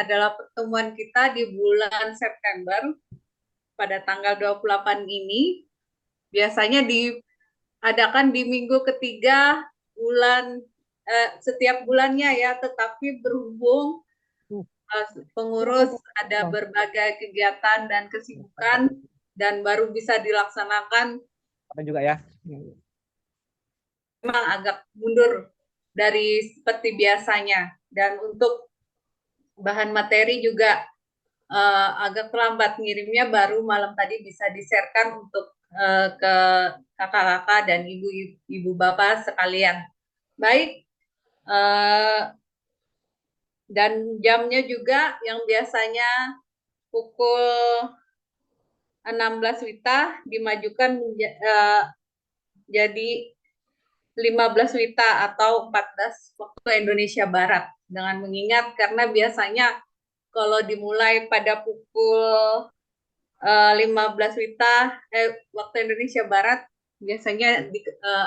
adalah pertemuan kita di bulan September pada tanggal 28 ini. Biasanya diadakan di minggu ketiga bulan setiap bulannya ya, tetapi berhubung pengurus ada berbagai kegiatan dan kesibukan dan baru bisa dilaksanakan juga ya. Memang agak mundur dari seperti biasanya, dan untuk bahan materi juga agak terlambat ngirimnya, baru malam tadi bisa di-sharekan untuk ke kakak-kakak dan ibu bapak sekalian. Baik, dan jamnya juga yang biasanya pukul 16 WITA dimajukan jadi 15 WITA atau 14 waktu Indonesia Barat, dengan mengingat karena biasanya kalau dimulai pada pukul 15 WITA waktu Indonesia Barat biasanya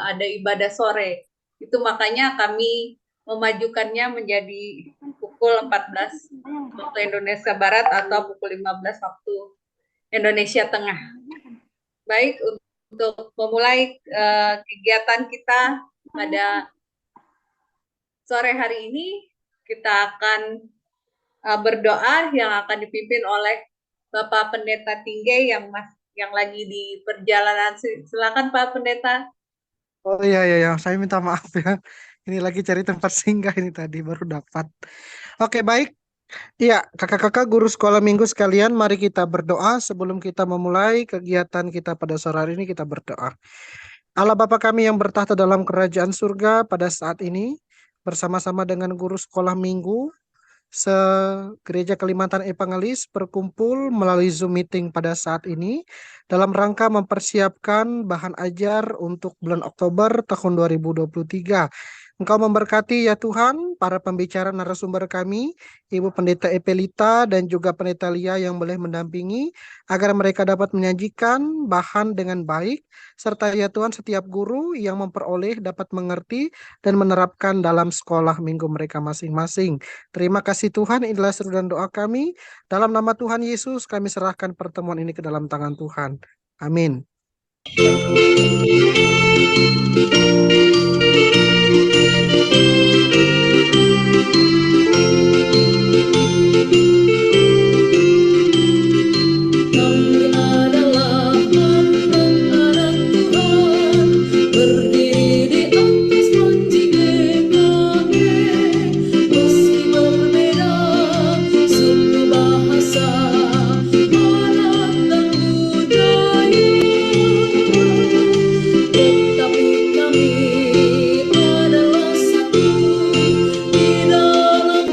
ada ibadah sore. Itu makanya kami memajukannya menjadi pukul 14 waktu Indonesia Barat atau pukul 15 waktu Indonesia Tengah. Baik, untuk memulai kegiatan kita pada sore hari ini, kita akan berdoa yang akan dipimpin oleh Bapak Pendeta Tingge yang lagi di perjalanan. Silakan Pak Pendeta. Oh iya, saya minta maaf ya. Ini lagi cari tempat singgah, ini tadi baru dapat. Oke, baik. Iya, kakak-kakak guru sekolah minggu sekalian, mari kita berdoa sebelum kita memulai kegiatan kita pada sore hari ini. Kita berdoa. Allah Bapa kami yang bertahta dalam kerajaan surga, pada saat ini bersama-sama dengan guru sekolah minggu se-Gereja Kalimantan Evangelis berkumpul melalui Zoom meeting pada saat ini dalam rangka mempersiapkan bahan ajar untuk bulan Oktober tahun 2023. Engkau memberkati ya Tuhan para pembicara narasumber kami, Ibu Pendeta Epelita dan juga Pendeta Lia yang boleh mendampingi, agar mereka dapat menyajikan bahan dengan baik, serta ya Tuhan setiap guru yang memperoleh dapat mengerti dan menerapkan dalam sekolah minggu mereka masing-masing. Terima kasih Tuhan, inilah seru dan doa kami. Dalam nama Tuhan Yesus kami serahkan pertemuan ini ke dalam tangan Tuhan. Amin. Tetapi kami adalah satu di dalam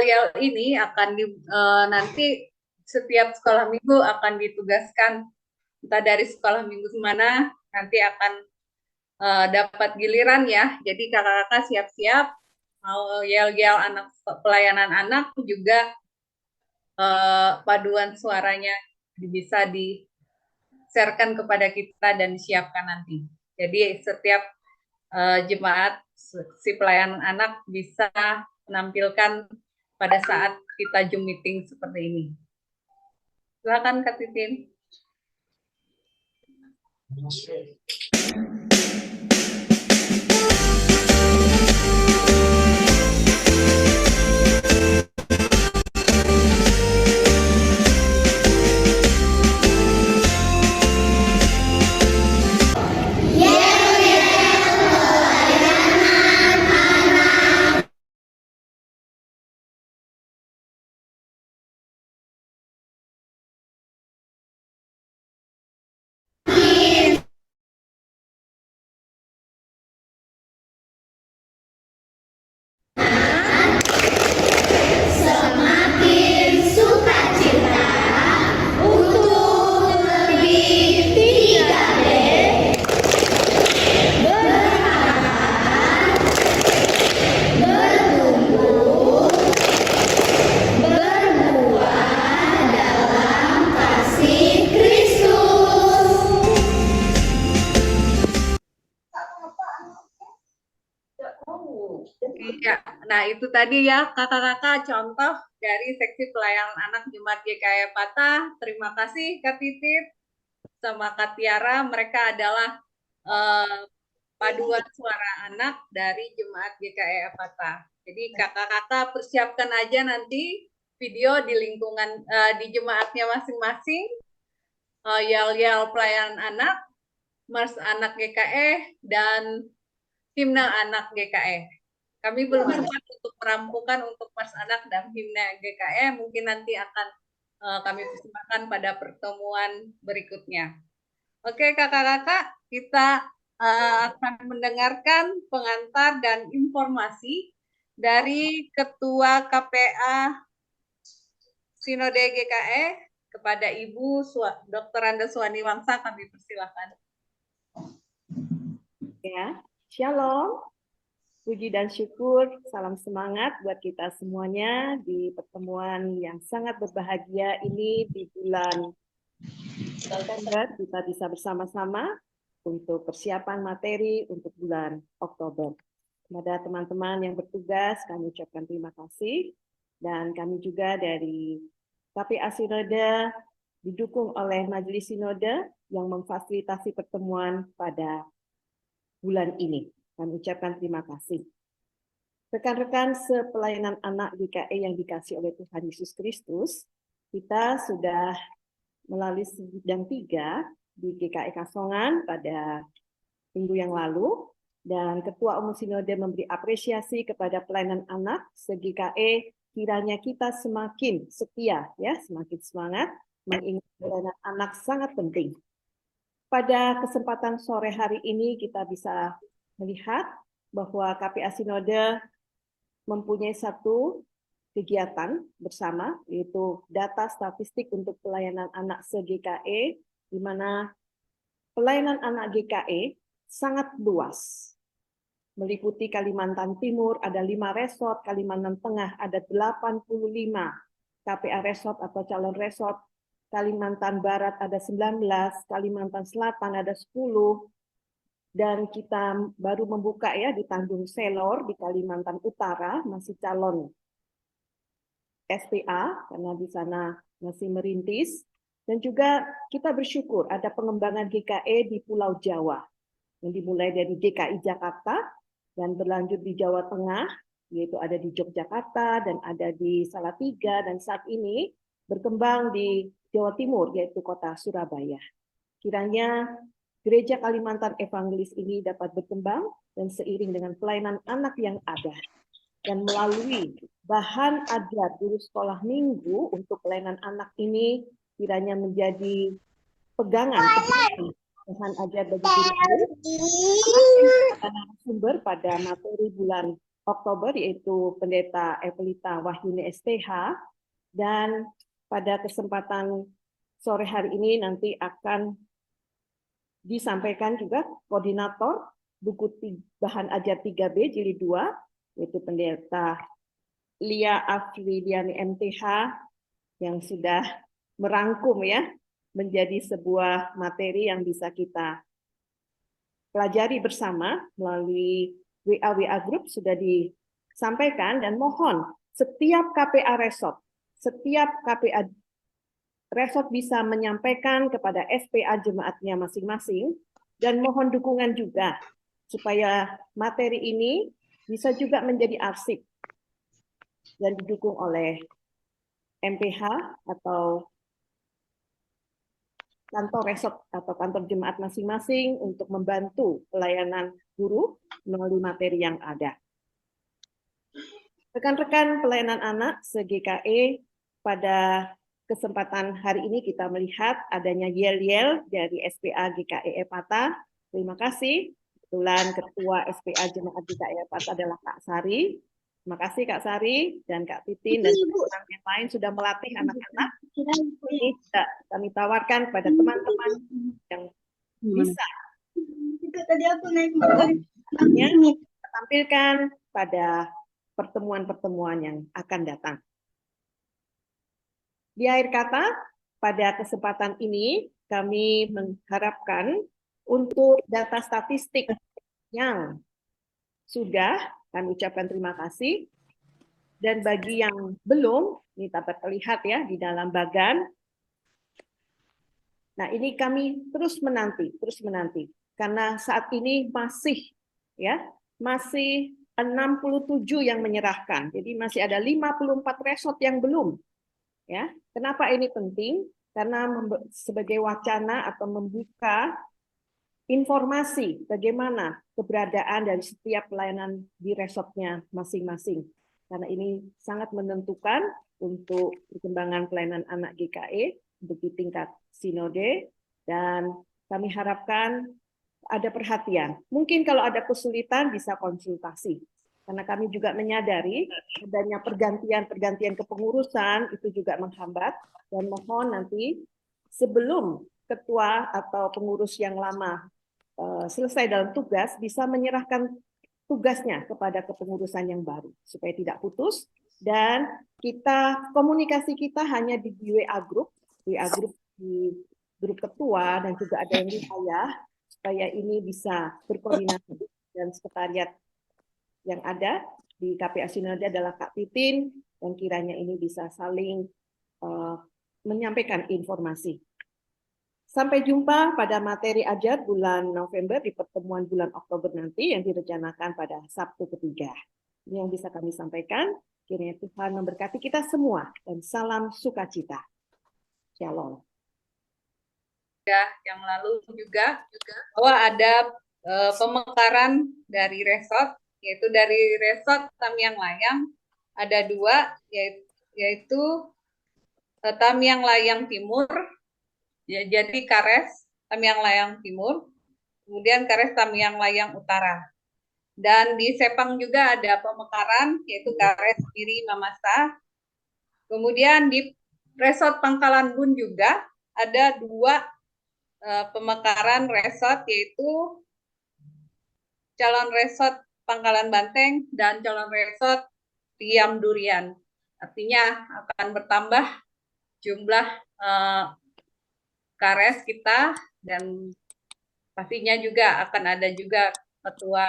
yel-yel ini akan nanti setiap sekolah minggu akan ditugaskan, entah dari sekolah minggu mana nanti akan dapat giliran ya. Jadi kakak-kakak siap-siap mau yel-yel anak pelayanan anak juga paduan suaranya bisa di-sharekan kepada kita dan disiapkan nanti. Jadi setiap jemaat si pelayanan anak bisa menampilkan pada saat kita Zoom meeting seperti ini. Silakan Kak Titin. Iya, nah itu tadi ya kakak-kakak contoh dari seksi pelayanan anak Jemaat GKI Patah. Terima kasih Kak Titit sama Kak Tiara, mereka adalah paduan suara anak dari Jemaat GKI Patah. Jadi kakak-kakak persiapkan aja nanti video di lingkungan di jemaatnya masing-masing, yel-yel pelayanan anak, mars anak GKI, dan himne anak GKI. Kami belum sempat untuk merampukan untuk Mars Anak dan himne GKE, mungkin nanti akan kami persembahkan pada pertemuan berikutnya. Oke kakak-kakak, kita akan mendengarkan pengantar dan informasi dari Ketua KPA Sinode GKE kepada Ibu Dr. Anda Suwani Wangsa, kami persilahkan. Ya, shalom. Puji dan syukur, salam semangat buat kita semuanya di pertemuan yang sangat berbahagia ini di bulan September. Kita bisa bersama-sama untuk persiapan materi untuk bulan Oktober. Kepada teman-teman yang bertugas, kami ucapkan terima kasih. Dan kami juga dari KPA Sinode didukung oleh Majelis Sinode yang memfasilitasi pertemuan pada bulan ini. Kami ucapkan terima kasih. Rekan-rekan sepelayanan anak GKI yang dikasih oleh Tuhan Yesus Kristus, kita sudah melalui sidang 3 di GKI Kasongan pada minggu yang lalu, dan Ketua Umum Sinode memberi apresiasi kepada pelayanan anak se-GKI, kiranya kita semakin setia, ya, semakin semangat mengingat pelayanan anak sangat penting. Pada kesempatan sore hari ini kita bisa melihat bahwa KPA Sinode mempunyai satu kegiatan bersama, yaitu data statistik untuk pelayanan anak se-GKI, di mana pelayanan anak GKI sangat luas. Meliputi Kalimantan Timur ada 5 resort, Kalimantan Tengah ada 85 KPA resort atau calon resort, Kalimantan Barat ada 19, Kalimantan Selatan ada 10, dan kita baru membuka ya di Tanjung Selor di Kalimantan Utara, masih calon SPA karena di sana masih merintis, dan juga kita bersyukur ada pengembangan GKI di Pulau Jawa yang dimulai dari DKI Jakarta dan berlanjut di Jawa Tengah, yaitu ada di Yogyakarta dan ada di Salatiga, dan saat ini berkembang di Jawa Timur, yaitu kota Surabaya. Kiranya Gereja Kalimantan Evangelis ini dapat berkembang dan seiring dengan pelayanan anak yang ada, dan melalui bahan ajar guru sekolah minggu untuk pelayanan anak ini kiranya menjadi pegangan bahan ajar bagi guru sumber pada materi bulan Oktober, yaitu Pendeta Evelita Wahyuni STH. Dan pada kesempatan sore hari ini nanti akan disampaikan juga koordinator buku bahan ajar 3B jilid 2, yaitu Pendeta Lia Afridiani MTH, yang sudah merangkum ya menjadi sebuah materi yang bisa kita pelajari bersama melalui WA group sudah disampaikan. Dan mohon setiap KPA resort bisa menyampaikan kepada SPA jemaatnya masing-masing, dan mohon dukungan juga supaya materi ini bisa juga menjadi arsip dan didukung oleh MPH atau kantor resort atau kantor jemaat masing-masing untuk membantu pelayanan guru melalui materi yang ada. Rekan-rekan pelayanan anak se-GKE, pada kesempatan hari ini kita melihat adanya yel-yel dari SPA GKE Epata. Terima kasih. Kebetulan Ketua SPA Jemaat GKE Epata adalah Kak Sari. Terima kasih Kak Sari dan Kak Titin dan teman-teman yang lain sudah melatih anak-anak. Ini kami tawarkan pada teman-teman yang bisa tampilkan pada pertemuan-pertemuan yang akan datang. Di akhir kata, pada kesempatan ini kami mengharapkan untuk data statistik yang sudah kami ucapkan terima kasih. Dan bagi yang belum, ini dapat terlihat ya di dalam bagan. Nah, ini kami terus menanti karena saat ini masih 67 yang menyerahkan. Jadi masih ada 54 resort yang belum. Ya, kenapa ini penting? Karena sebagai wacana atau membuka informasi bagaimana keberadaan dari setiap pelayanan di resortnya masing-masing. Karena ini sangat menentukan untuk perkembangan pelayanan anak GKE untuk di tingkat sinode, dan kami harapkan ada perhatian. Mungkin kalau ada kesulitan bisa konsultasi. Karena kami juga menyadari adanya pergantian kepengurusan itu juga menghambat, dan mohon nanti sebelum ketua atau pengurus yang lama selesai dalam tugas bisa menyerahkan tugasnya kepada kepengurusan yang baru supaya tidak putus. Dan komunikasi kita hanya di WA group di grup ketua, dan juga ada yang di supaya ini bisa berkoordinasi, dan sekretariat yang ada di KPA Sinode adalah Kak Titin, dan kiranya ini bisa saling menyampaikan informasi. Sampai jumpa pada materi ajar bulan November di pertemuan bulan Oktober nanti yang direncanakan pada Sabtu ketiga. Ini yang bisa kami sampaikan. Kiranya Tuhan memberkati kita semua, dan salam sukacita. Shalom. Yang lalu juga bahwa ada pemekaran dari resort, yaitu dari resort Tamiang Layang ada 2, yaitu Tamiang Layang Timur, ya, jadi Kares Tamiang Layang Timur, kemudian Kares Tamiang Layang Utara. Dan di Sepang juga ada pemekaran, yaitu Kares Kiri Mamasa. Kemudian di resort Pangkalan Bun juga ada 2 pemekaran resort, yaitu calon resort Pangkalan Banteng dan calon resort Riam Durian. Artinya akan bertambah jumlah kares kita, dan pastinya juga akan ada juga ketua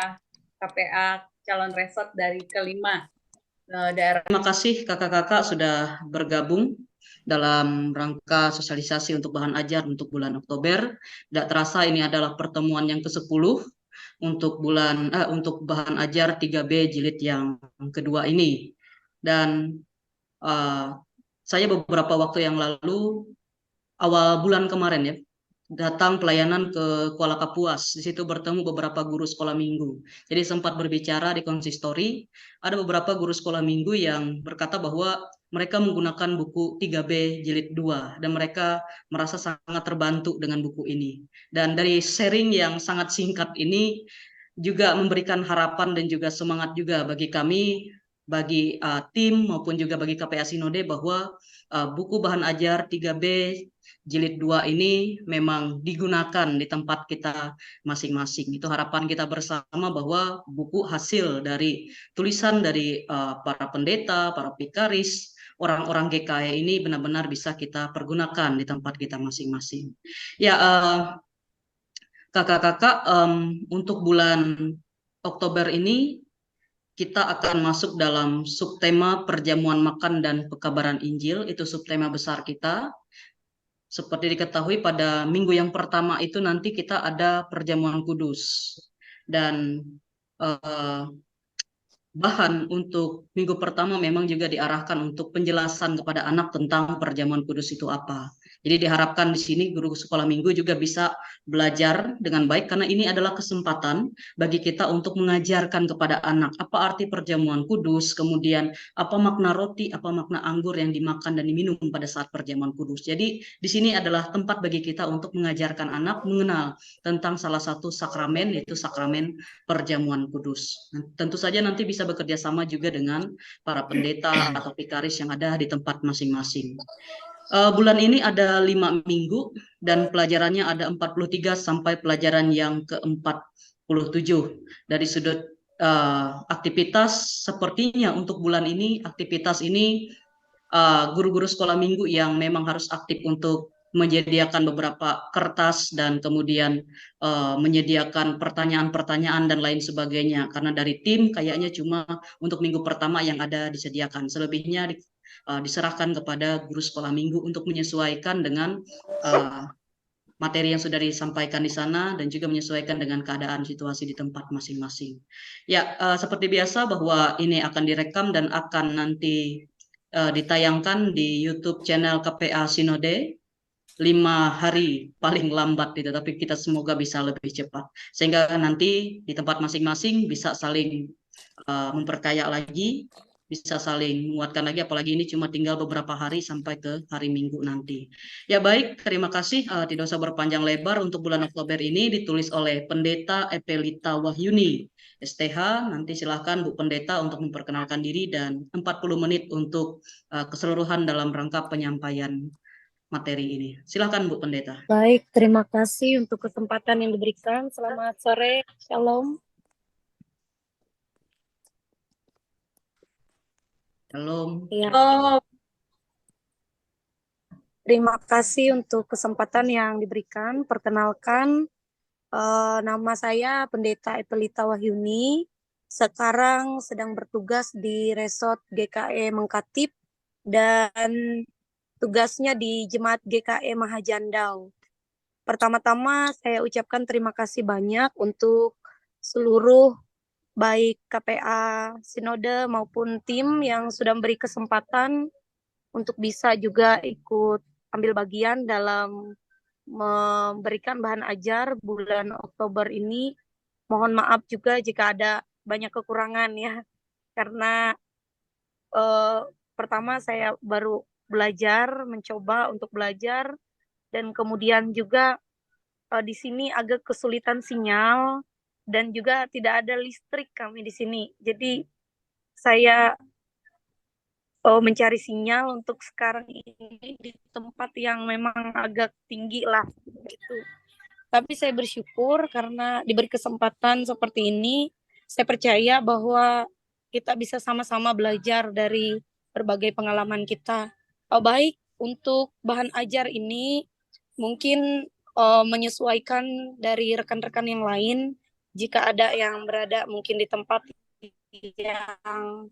KPA calon resort dari kelima daerah. Terima kasih kakak-kakak sudah bergabung dalam rangka sosialisasi untuk bahan ajar untuk bulan Oktober. Tidak terasa ini adalah pertemuan yang ke-10 untuk untuk bahan ajar 3B jilid yang kedua ini. Dan saya beberapa waktu yang lalu, awal bulan kemarin ya, datang pelayanan ke Kuala Kapuas. Di situ bertemu beberapa guru sekolah minggu. Jadi sempat berbicara di konsistori, ada beberapa guru sekolah minggu yang berkata bahwa mereka menggunakan buku 3B jilid 2 dan mereka merasa sangat terbantu dengan buku ini. Dan dari sharing yang sangat singkat ini, juga memberikan harapan dan juga semangat juga bagi kami, bagi tim maupun juga bagi KPA Sinode bahwa buku bahan ajar 3B jilid 2 ini memang digunakan di tempat kita masing-masing. Itu harapan kita bersama bahwa buku hasil dari tulisan dari para pendeta, para pikaris, orang-orang GKI ini benar-benar bisa kita pergunakan di tempat kita masing-masing. Ya, kakak-kakak, untuk bulan Oktober ini kita akan masuk dalam subtema perjamuan makan dan pekabaran Injil. Itu subtema besar kita. Seperti diketahui pada minggu yang pertama itu nanti kita ada perjamuan kudus. Dan bahan untuk minggu pertama memang juga diarahkan untuk penjelasan kepada anak tentang perjamuan kudus itu apa. Jadi diharapkan di sini guru sekolah minggu juga bisa belajar dengan baik karena ini adalah kesempatan bagi kita untuk mengajarkan kepada anak apa arti perjamuan kudus, kemudian apa makna roti, apa makna anggur yang dimakan dan diminum pada saat perjamuan kudus. Jadi di sini adalah tempat bagi kita untuk mengajarkan anak mengenal tentang salah satu sakramen, yaitu sakramen perjamuan kudus. Tentu saja nanti bisa bekerja sama juga dengan para pendeta atau pikaris yang ada di tempat masing-masing. Bulan ini ada 5 minggu dan pelajarannya ada 43 sampai pelajaran yang ke-47. Dari sudut aktivitas, sepertinya untuk bulan ini aktivitas ini guru-guru sekolah minggu yang memang harus aktif untuk menyediakan beberapa kertas dan kemudian menyediakan pertanyaan-pertanyaan dan lain sebagainya. Karena dari tim kayaknya cuma untuk minggu pertama yang ada disediakan. Selebihnya diserahkan kepada guru sekolah minggu untuk menyesuaikan dengan materi yang sudah disampaikan di sana dan juga menyesuaikan dengan keadaan situasi di tempat masing-masing. Ya, seperti biasa bahwa ini akan direkam dan akan nanti ditayangkan di YouTube channel KPA Sinode 5 hari paling lambat itu, tapi kita semoga bisa lebih cepat sehingga nanti di tempat masing-masing bisa saling memperkaya lagi, bisa saling menguatkan lagi, apalagi ini cuma tinggal beberapa hari sampai ke hari Minggu nanti. Ya baik, terima kasih. Tidak usah berpanjang lebar untuk bulan Oktober ini ditulis oleh Pendeta Epelita Wahyuni, STH. Nanti silahkan Bu Pendeta untuk memperkenalkan diri dan 40 menit untuk keseluruhan dalam rangka penyampaian materi ini. Silakan Bu Pendeta. Baik, terima kasih untuk kesempatan yang diberikan. Selamat sore, Shalom. Shalom. Ya, Oh, terima kasih untuk kesempatan yang diberikan. Perkenalkan, nama saya Pendeta Epelita Wahyuni. Sekarang sedang bertugas di Resort GKE Mengkatip dan tugasnya di Jemaat GKE Mahajandau. Pertama-tama saya ucapkan terima kasih banyak untuk seluruh baik KPA Sinode maupun tim yang sudah memberi kesempatan untuk bisa juga ikut ambil bagian dalam memberikan bahan ajar bulan Oktober ini. Mohon maaf juga jika ada banyak kekurangan ya, karena pertama saya baru belajar, mencoba untuk belajar, dan kemudian juga di sini agak kesulitan sinyal dan juga tidak ada listrik kami di sini. Jadi saya mencari sinyal untuk sekarang ini di tempat yang memang agak tinggi lah gitu. Tapi saya bersyukur karena diberi kesempatan seperti ini. Saya percaya bahwa kita bisa sama-sama belajar dari berbagai pengalaman kita. Baik, untuk bahan ajar ini mungkin menyesuaikan dari rekan-rekan yang lain. Jika ada yang berada mungkin di tempat yang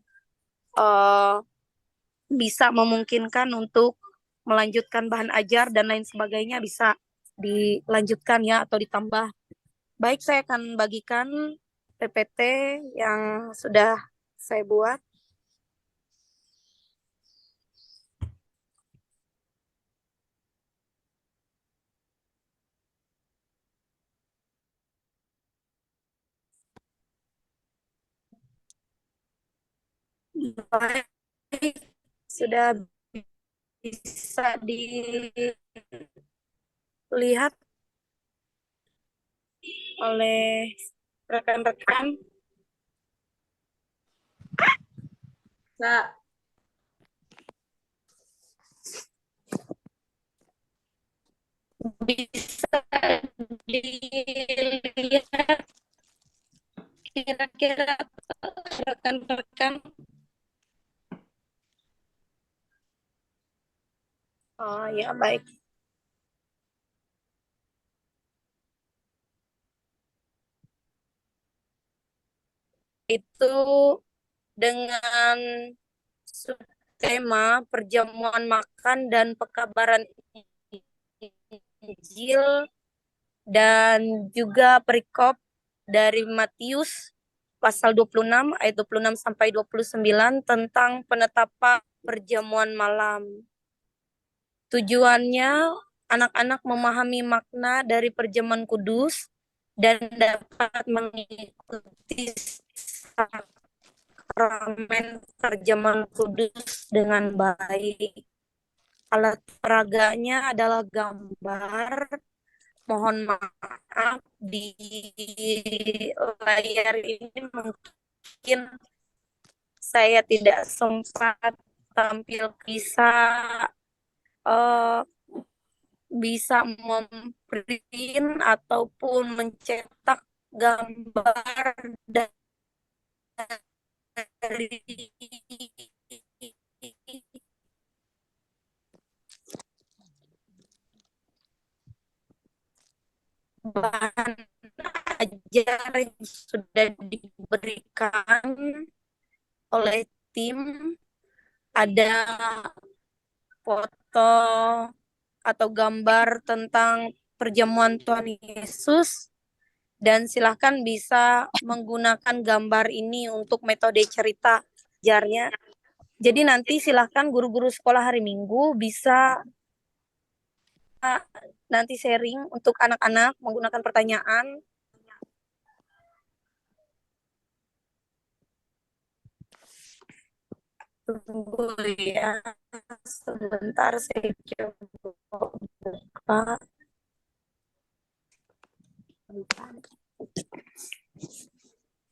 bisa memungkinkan untuk melanjutkan bahan ajar dan lain sebagainya, bisa dilanjutkan ya atau ditambah. Baik, saya akan bagikan PPT yang sudah saya buat. Baik, sudah bisa dilihat oleh rekan-rekan? Bisa. Bisa dilihat kira-kira rekan-rekan. Oh ya, baik. Itu dengan tema perjamuan makan dan pekabaran Injil dan juga perikop dari Matius pasal 26 ayat 26 sampai 29 tentang penetapan perjamuan malam. Tujuannya anak-anak memahami makna dari perjamuan kudus dan dapat mengikuti sakramen perjamuan kudus dengan baik. Alat peraganya adalah gambar. Mohon maaf di layar ini mungkin saya tidak sempat tampil bisa memprint ataupun mencetak gambar dari bahan ajar yang sudah diberikan oleh tim. Ada foto atau gambar tentang perjamuan Tuhan Yesus, dan silahkan bisa menggunakan gambar ini untuk metode cerita ajarnya. Jadi nanti silahkan guru-guru sekolah hari Minggu bisa nanti sharing untuk anak-anak menggunakan pertanyaan. Tunggu ya, sebentar saya coba buka.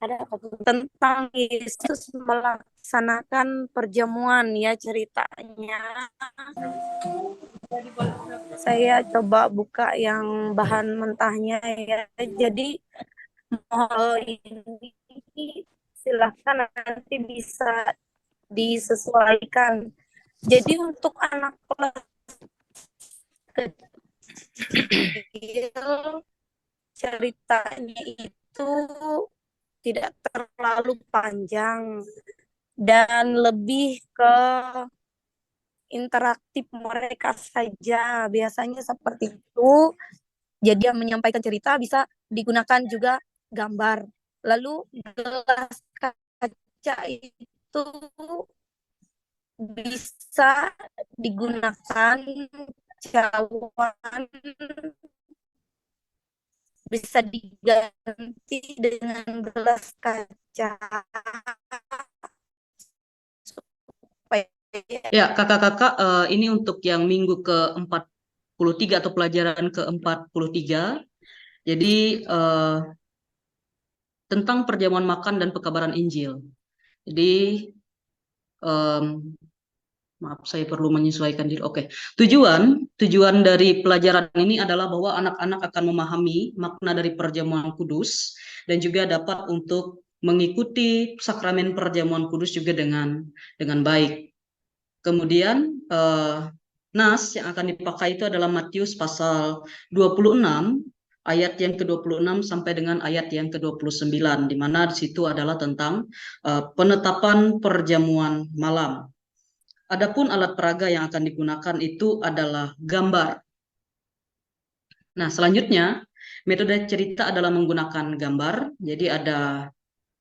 Ada tentang Yesus melaksanakan perjamuan ya ceritanya. Saya coba buka yang bahan mentahnya ya. Jadi ini silahkan nanti bisa disesuaikan. Jadi untuk anak kelas kecil ceritanya itu tidak terlalu panjang dan lebih ke interaktif mereka saja, biasanya seperti itu. Jadi yang menyampaikan cerita bisa digunakan juga gambar. Lalu gelas kaca itu bisa digunakan cawan, bisa diganti dengan gelas kaca. Ya, kakak-kakak, ini untuk yang minggu ke-43 atau pelajaran ke-43. Jadi, tentang perjamuan makan dan pekabaran Injil. Jadi, maaf, saya perlu menyesuaikan diri. Oke, tujuan dari pelajaran ini adalah bahwa anak-anak akan memahami makna dari perjamuan kudus dan juga dapat untuk mengikuti sakramen perjamuan kudus juga dengan baik. Kemudian nas yang akan dipakai itu adalah Matius pasal 26 ayat yang ke-26 sampai dengan ayat yang ke-29, di mana di situ adalah tentang penetapan perjamuan malam. Adapun alat peraga yang akan digunakan itu adalah gambar. Nah, selanjutnya metode cerita adalah menggunakan gambar. Jadi ada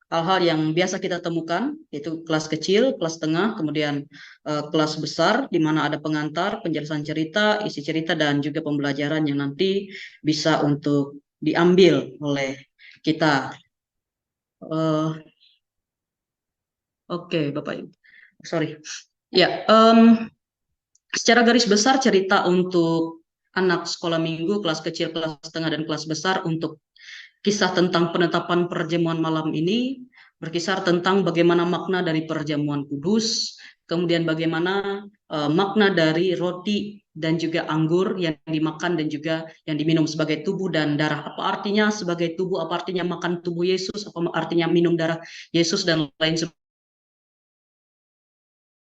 hal-hal yang biasa kita temukan, yaitu kelas kecil, kelas tengah, kemudian kelas besar, di mana ada pengantar, penjelasan cerita, isi cerita, dan juga pembelajaran yang nanti bisa untuk diambil oleh kita. Oke, Bapak Ibu. Sorry. Ya, secara garis besar cerita untuk anak sekolah minggu, kelas kecil, kelas tengah, dan kelas besar untuk kisah tentang penetapan perjamuan malam ini berkisar tentang bagaimana makna dari perjamuan kudus, kemudian bagaimana makna dari roti dan juga anggur yang dimakan dan juga yang diminum sebagai tubuh dan darah. Apa artinya sebagai tubuh, apa artinya makan tubuh Yesus, apa artinya minum darah Yesus, dan lain sebagainya.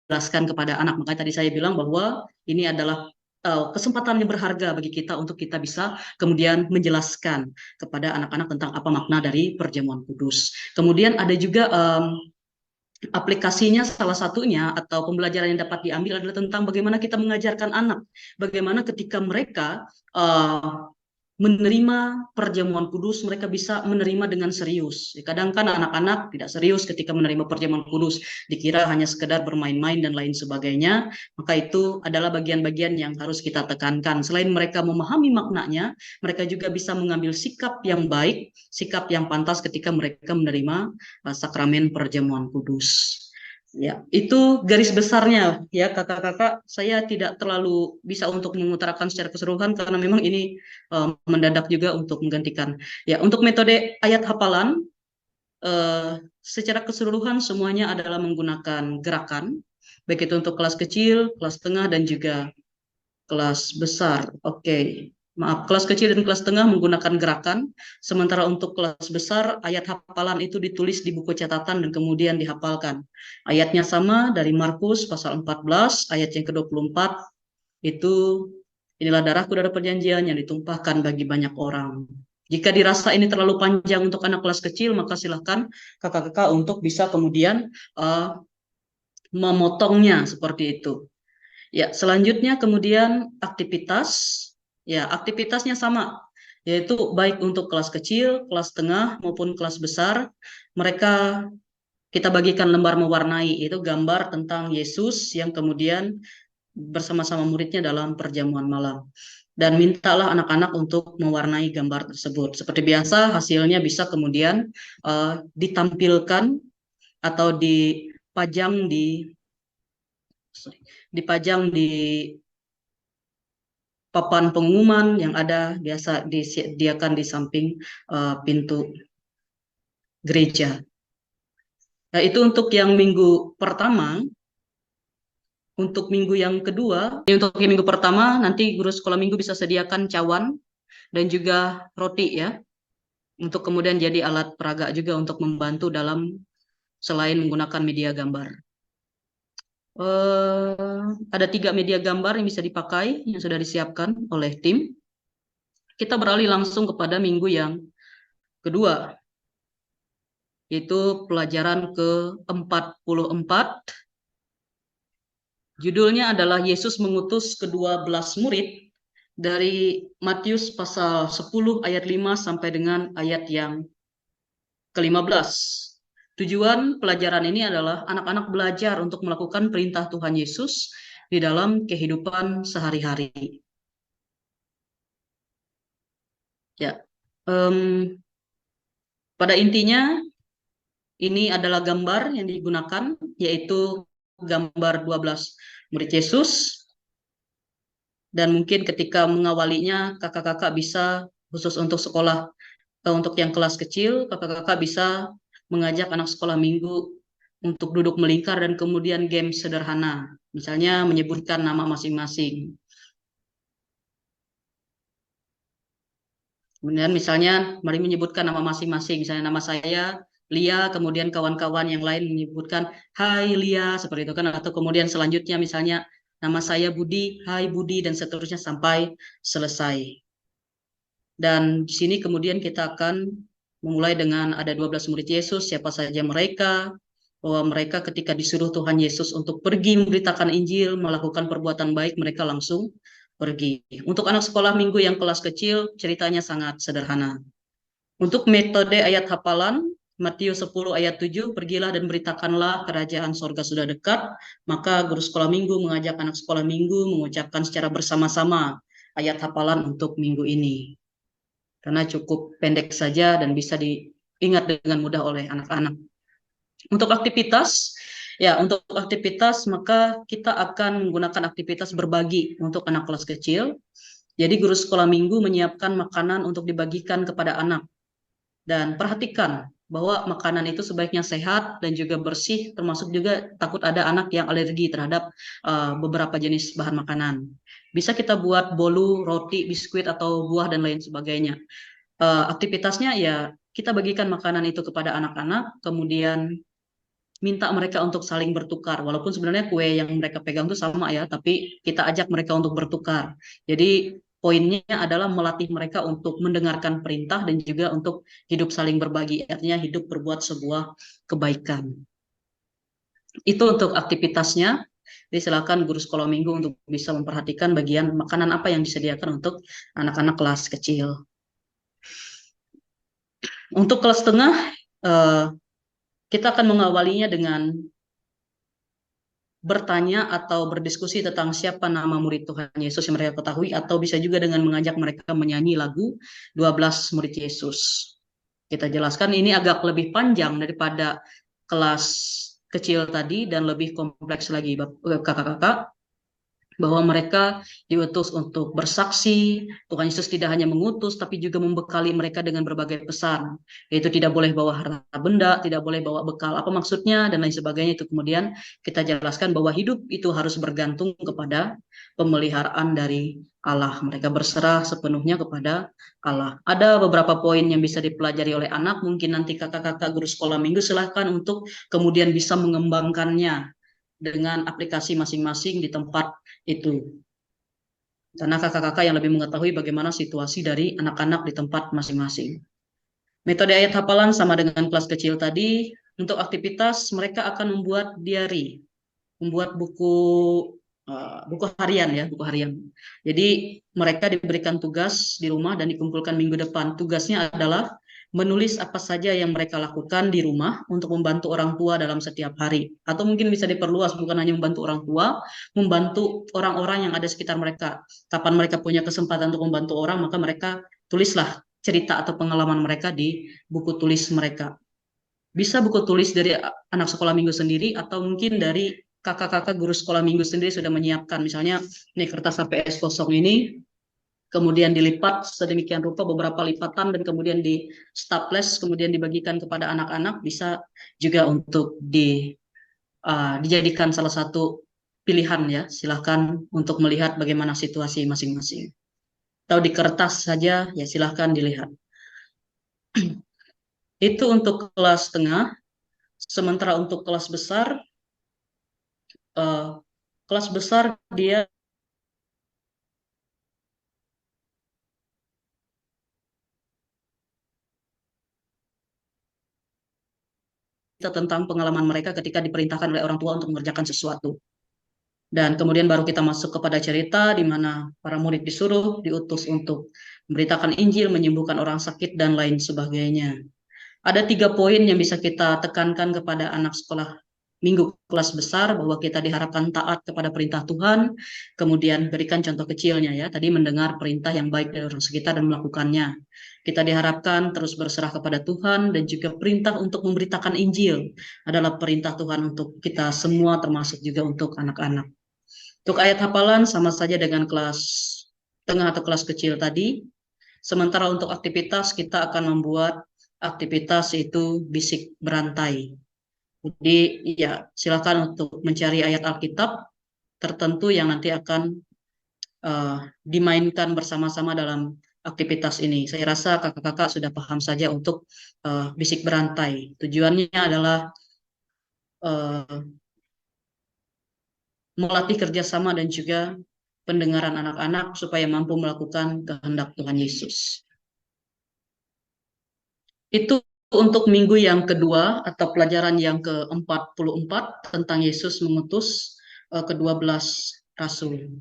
Jelaskan kepada anak. Makanya tadi saya bilang bahwa ini adalah kesempatan yang berharga bagi kita untuk kita bisa kemudian menjelaskan kepada anak-anak tentang apa makna dari perjamuan kudus. Kemudian ada juga aplikasinya, salah satunya atau pembelajaran yang dapat diambil adalah tentang bagaimana kita mengajarkan anak, bagaimana ketika mereka menerima perjamuan kudus, mereka bisa menerima dengan serius. Kadang kan anak-anak tidak serius ketika menerima perjamuan kudus, dikira hanya sekedar bermain-main dan lain sebagainya. Maka itu adalah bagian-bagian yang harus kita tekankan. Selain mereka memahami maknanya, mereka juga bisa mengambil sikap yang baik, sikap yang pantas ketika mereka menerima sakramen perjamuan kudus. Ya, itu garis besarnya ya kakak-kakak. Saya tidak terlalu bisa untuk mengutarakan secara keseluruhan karena memang ini mendadak juga untuk menggantikan. Ya, untuk metode ayat hafalan secara keseluruhan semuanya adalah menggunakan gerakan, baik itu untuk kelas kecil, kelas tengah, dan juga kelas besar. Oke. Maaf, kelas kecil dan kelas tengah menggunakan gerakan, sementara untuk kelas besar, ayat hafalan itu ditulis di buku catatan dan kemudian dihafalkan. Ayatnya sama dari Markus pasal 14, ayat yang ke-24, itu inilah darahku, darah perjanjian yang ditumpahkan bagi banyak orang. Jika dirasa ini terlalu panjang untuk anak kelas kecil, maka silahkan kakak-kakak untuk bisa kemudian memotongnya seperti itu. Ya, selanjutnya kemudian aktivitas. Ya, aktivitasnya sama, yaitu baik untuk kelas kecil, kelas tengah, maupun kelas besar. Mereka kita bagikan lembar mewarnai, itu gambar tentang Yesus yang kemudian bersama-sama muridnya dalam perjamuan malam. Dan mintalah anak-anak untuk mewarnai gambar tersebut. Seperti biasa, hasilnya bisa kemudian ditampilkan atau dipajang di papan pengumuman yang ada biasa disediakan di samping pintu gereja. Nah, itu untuk yang minggu pertama. Untuk minggu yang kedua, untuk minggu pertama nanti guru sekolah minggu bisa sediakan cawan dan juga roti ya, untuk kemudian jadi alat peraga juga untuk membantu dalam selain menggunakan media gambar. Ada 3 media gambar yang bisa dipakai yang sudah disiapkan oleh tim. Kita beralih langsung kepada minggu yang kedua, yaitu pelajaran ke-44. Judulnya adalah Yesus mengutus ke-12 murid dari Matius pasal 10 ayat 5 sampai dengan ayat yang ke-15. Tujuan pelajaran ini adalah anak-anak belajar untuk melakukan perintah Tuhan Yesus di dalam kehidupan sehari-hari. Ya, pada intinya ini adalah gambar yang digunakan, yaitu gambar 12 murid Yesus. Dan mungkin ketika mengawalinya, kakak-kakak bisa, khusus untuk sekolah, untuk yang kelas kecil, kakak-kakak bisa mengajak anak sekolah minggu untuk duduk melingkar dan kemudian game sederhana. Misalnya menyebutkan nama masing-masing. Kemudian misalnya, mari menyebutkan nama masing-masing. Misalnya nama saya Lia, kemudian kawan-kawan yang lain menyebutkan, hai Lia, seperti itu kan. Atau kemudian selanjutnya misalnya, nama saya Budi, hai Budi, dan seterusnya sampai selesai. Dan di sini kemudian kita akan memulai dengan ada 12 murid Yesus, siapa saja mereka, bahwa mereka ketika disuruh Tuhan Yesus untuk pergi memberitakan Injil, melakukan perbuatan baik, mereka langsung pergi. Untuk anak sekolah minggu yang kelas kecil, ceritanya sangat sederhana. Untuk metode ayat hafalan, Matius 10 ayat 7, pergilah dan beritakanlah kerajaan sorga sudah dekat. Maka guru sekolah minggu mengajak anak sekolah minggu mengucapkan secara bersama-sama ayat hafalan untuk minggu ini. Karena cukup pendek saja dan bisa diingat dengan mudah oleh anak-anak. Untuk aktivitas, maka kita akan menggunakan aktivitas berbagi untuk anak kelas kecil. Jadi guru sekolah minggu menyiapkan makanan untuk dibagikan kepada anak. Dan perhatikan bahwa makanan itu sebaiknya sehat dan juga bersih, termasuk juga takut ada anak yang alergi terhadap beberapa jenis bahan makanan. Bisa kita buat bolu, roti, biskuit, atau buah, dan lain sebagainya. Aktivitasnya ya kita bagikan makanan itu kepada anak-anak, kemudian minta mereka untuk saling bertukar. Walaupun sebenarnya kue yang mereka pegang itu sama ya, tapi kita ajak mereka untuk bertukar. Jadi poinnya adalah melatih mereka untuk mendengarkan perintah dan juga untuk hidup saling berbagi, artinya hidup berbuat sebuah kebaikan. Itu untuk aktivitasnya. Jadi silakan guru sekolah minggu untuk bisa memperhatikan bagian makanan apa yang disediakan untuk anak-anak kelas kecil. Untuk kelas tengah, kita akan mengawalinya dengan bertanya atau berdiskusi tentang siapa nama murid Tuhan Yesus yang mereka ketahui, atau bisa juga dengan mengajak mereka menyanyi lagu 12 murid Yesus. Kita jelaskan ini agak lebih panjang daripada kelas kecil tadi dan lebih kompleks lagi kakak-kakak, bahwa mereka diutus untuk bersaksi. Tuhan Yesus tidak hanya mengutus, tapi juga membekali mereka dengan berbagai pesan, yaitu tidak boleh bawa harta benda, tidak boleh bawa bekal apa maksudnya, dan lain sebagainya. Itu kemudian kita jelaskan bahwa hidup itu harus bergantung kepada pemeliharaan dari Allah. Mereka berserah sepenuhnya kepada Allah. Ada beberapa poin yang bisa dipelajari oleh anak, mungkin nanti kakak-kakak guru sekolah minggu silahkan untuk kemudian bisa mengembangkannya dengan aplikasi masing-masing di tempat itu. Karena kakak-kakak yang lebih mengetahui bagaimana situasi dari anak-anak di tempat masing-masing. Metode ayat hafalan sama dengan kelas kecil tadi. Untuk aktivitas mereka akan membuat diary, membuat buku harian ya, buku harian. Jadi mereka diberikan tugas di rumah dan dikumpulkan minggu depan. Tugasnya adalah menulis apa saja yang mereka lakukan di rumah untuk membantu orang tua dalam setiap hari. Atau mungkin bisa diperluas, bukan hanya membantu orang tua, membantu orang-orang yang ada sekitar mereka. Kapan mereka punya kesempatan untuk membantu orang, maka mereka tulislah cerita atau pengalaman mereka di buku tulis mereka. Bisa buku tulis dari anak sekolah minggu sendiri, atau mungkin dari kakak-kakak guru sekolah minggu sendiri sudah menyiapkan. Misalnya, ini kertas HPS kosong ini, kemudian dilipat sedemikian rupa beberapa lipatan dan kemudian di staples, kemudian dibagikan kepada anak-anak. Bisa juga untuk dijadikan salah satu pilihan ya. Silahkan untuk melihat bagaimana situasi masing-masing. Atau di kertas saja ya, silahkan dilihat. Itu untuk kelas tengah. Sementara untuk kelas besar dia tentang pengalaman mereka ketika diperintahkan oleh orang tua untuk mengerjakan sesuatu. Dan kemudian baru kita masuk kepada cerita di mana para murid diutus untuk memberitakan Injil, menyembuhkan orang sakit, dan lain sebagainya. Ada 3 poin yang bisa kita tekankan kepada anak sekolah minggu kelas besar, bahwa kita diharapkan taat kepada perintah Tuhan, kemudian berikan contoh kecilnya ya, tadi mendengar perintah yang baik dari orang sekitar dan melakukannya. Kita diharapkan terus berserah kepada Tuhan, dan juga perintah untuk memberitakan Injil adalah perintah Tuhan untuk kita semua, termasuk juga untuk anak-anak. Untuk ayat hafalan sama saja dengan kelas tengah atau kelas kecil tadi. Sementara untuk aktivitas kita akan membuat aktivitas itu bisik berantai. Jadi ya silakan untuk mencari ayat Alkitab tertentu yang nanti akan dimainkan bersama-sama dalam aktivitas ini. Saya rasa kakak-kakak sudah paham saja untuk bisik berantai. Tujuannya adalah melatih kerjasama dan juga pendengaran anak-anak supaya mampu melakukan kehendak Tuhan Yesus. Itu untuk minggu yang kedua atau pelajaran yang ke-44 tentang Yesus mengutus ke-12 rasul.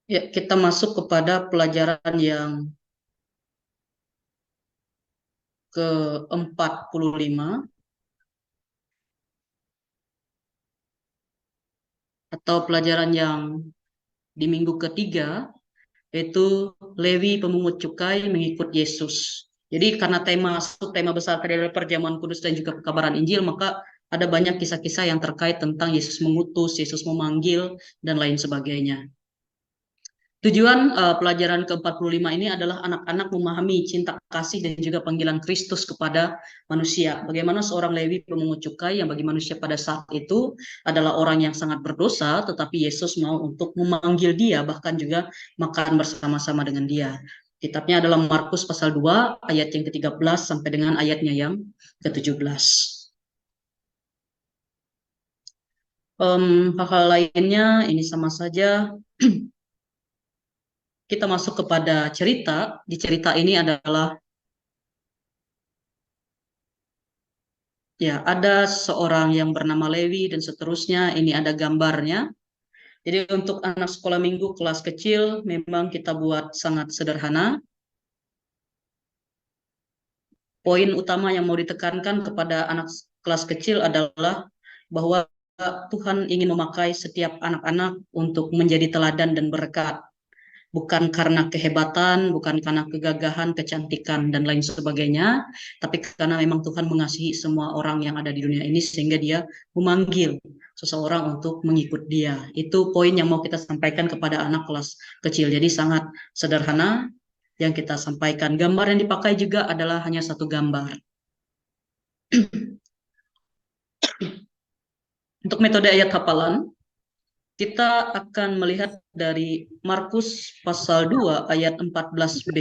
Ya, kita masuk kepada pelajaran yang ke-45 atau pelajaran yang di minggu ketiga, yaitu Lewi pemungut cukai mengikut Yesus. Jadi karena tema besar tadi adalah perjamuan kudus dan juga pekabaran Injil, maka ada banyak kisah-kisah yang terkait tentang Yesus mengutus, Yesus memanggil, dan lain sebagainya. Tujuan pelajaran ke-45 ini adalah anak-anak memahami cinta kasih dan juga panggilan Kristus kepada manusia. Bagaimana seorang Lewi pemungut cukai yang bagi manusia pada saat itu adalah orang yang sangat berdosa, tetapi Yesus mau untuk memanggil dia, bahkan juga makan bersama-sama dengan dia. Kitabnya adalah Markus pasal 2 ayat yang ke-13 sampai dengan ayatnya yang ke-17. Hal-hal lainnya ini sama saja. Kita masuk kepada cerita. Di cerita ini adalah ya ada seorang yang bernama Lewi dan seterusnya. Ini ada gambarnya. Jadi untuk anak sekolah minggu kelas kecil memang kita buat sangat sederhana. Poin utama yang mau ditekankan kepada anak kelas kecil adalah bahwa Tuhan ingin memakai setiap anak-anak untuk menjadi teladan dan berkat. Bukan karena kehebatan, bukan karena kegagahan, kecantikan, dan lain sebagainya, tapi karena memang Tuhan mengasihi semua orang yang ada di dunia ini sehingga dia memanggil seseorang untuk mengikut dia. Itu poin yang mau kita sampaikan kepada anak kelas kecil. Jadi sangat sederhana yang kita sampaikan. Gambar yang dipakai juga adalah hanya satu gambar. Untuk metode ayat hafalan, kita akan melihat dari Markus pasal 2 ayat 14b,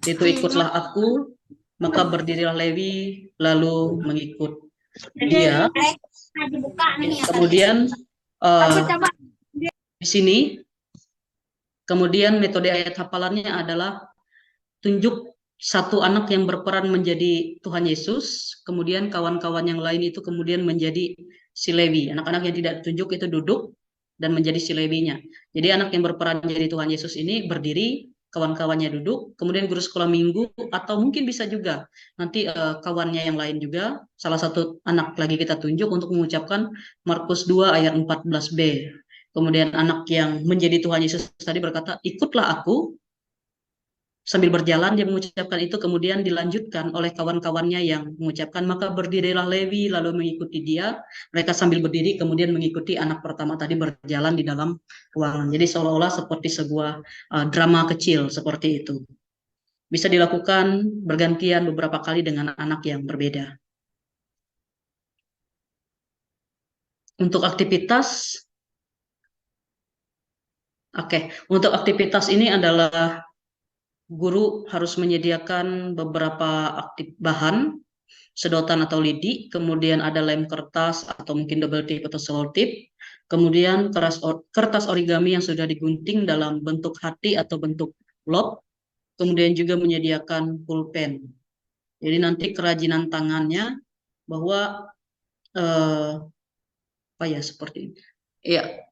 yaitu ikutlah aku, maka berdirilah Lewi, lalu mengikut dia. Kemudian di sini, kemudian metode ayat hafalannya adalah tunjuk satu anak yang berperan menjadi Tuhan Yesus, kemudian kawan-kawan yang lain itu kemudian menjadi si Lewi. Anak-anak yang tidak ditunjuk itu duduk dan menjadi si Lewinya. Jadi anak yang berperan menjadi Tuhan Yesus ini berdiri, kawan-kawannya duduk, kemudian guru sekolah minggu, atau mungkin bisa juga nanti kawannya yang lain juga, salah satu anak lagi kita tunjuk untuk mengucapkan Markus 2 ayat 14b. Kemudian anak yang menjadi Tuhan Yesus tadi berkata, ikutlah aku. Sambil berjalan dia mengucapkan itu, kemudian dilanjutkan oleh kawan-kawannya yang mengucapkan, maka berdirilah Lewi lalu mengikuti dia. Mereka sambil berdiri kemudian mengikuti anak pertama tadi berjalan di dalam ruangan. Jadi seolah-olah seperti sebuah drama kecil seperti itu. Bisa dilakukan bergantian beberapa kali dengan anak yang berbeda. Untuk aktivitas, untuk aktivitas ini adalah guru harus menyediakan beberapa bahan, sedotan atau lidi, kemudian ada lem kertas atau mungkin double tip atau selotip, kemudian kertas origami yang sudah digunting dalam bentuk hati atau bentuk lob, kemudian juga menyediakan pulpen. Jadi nanti kerajinan tangannya bahwa seperti ini. Ya.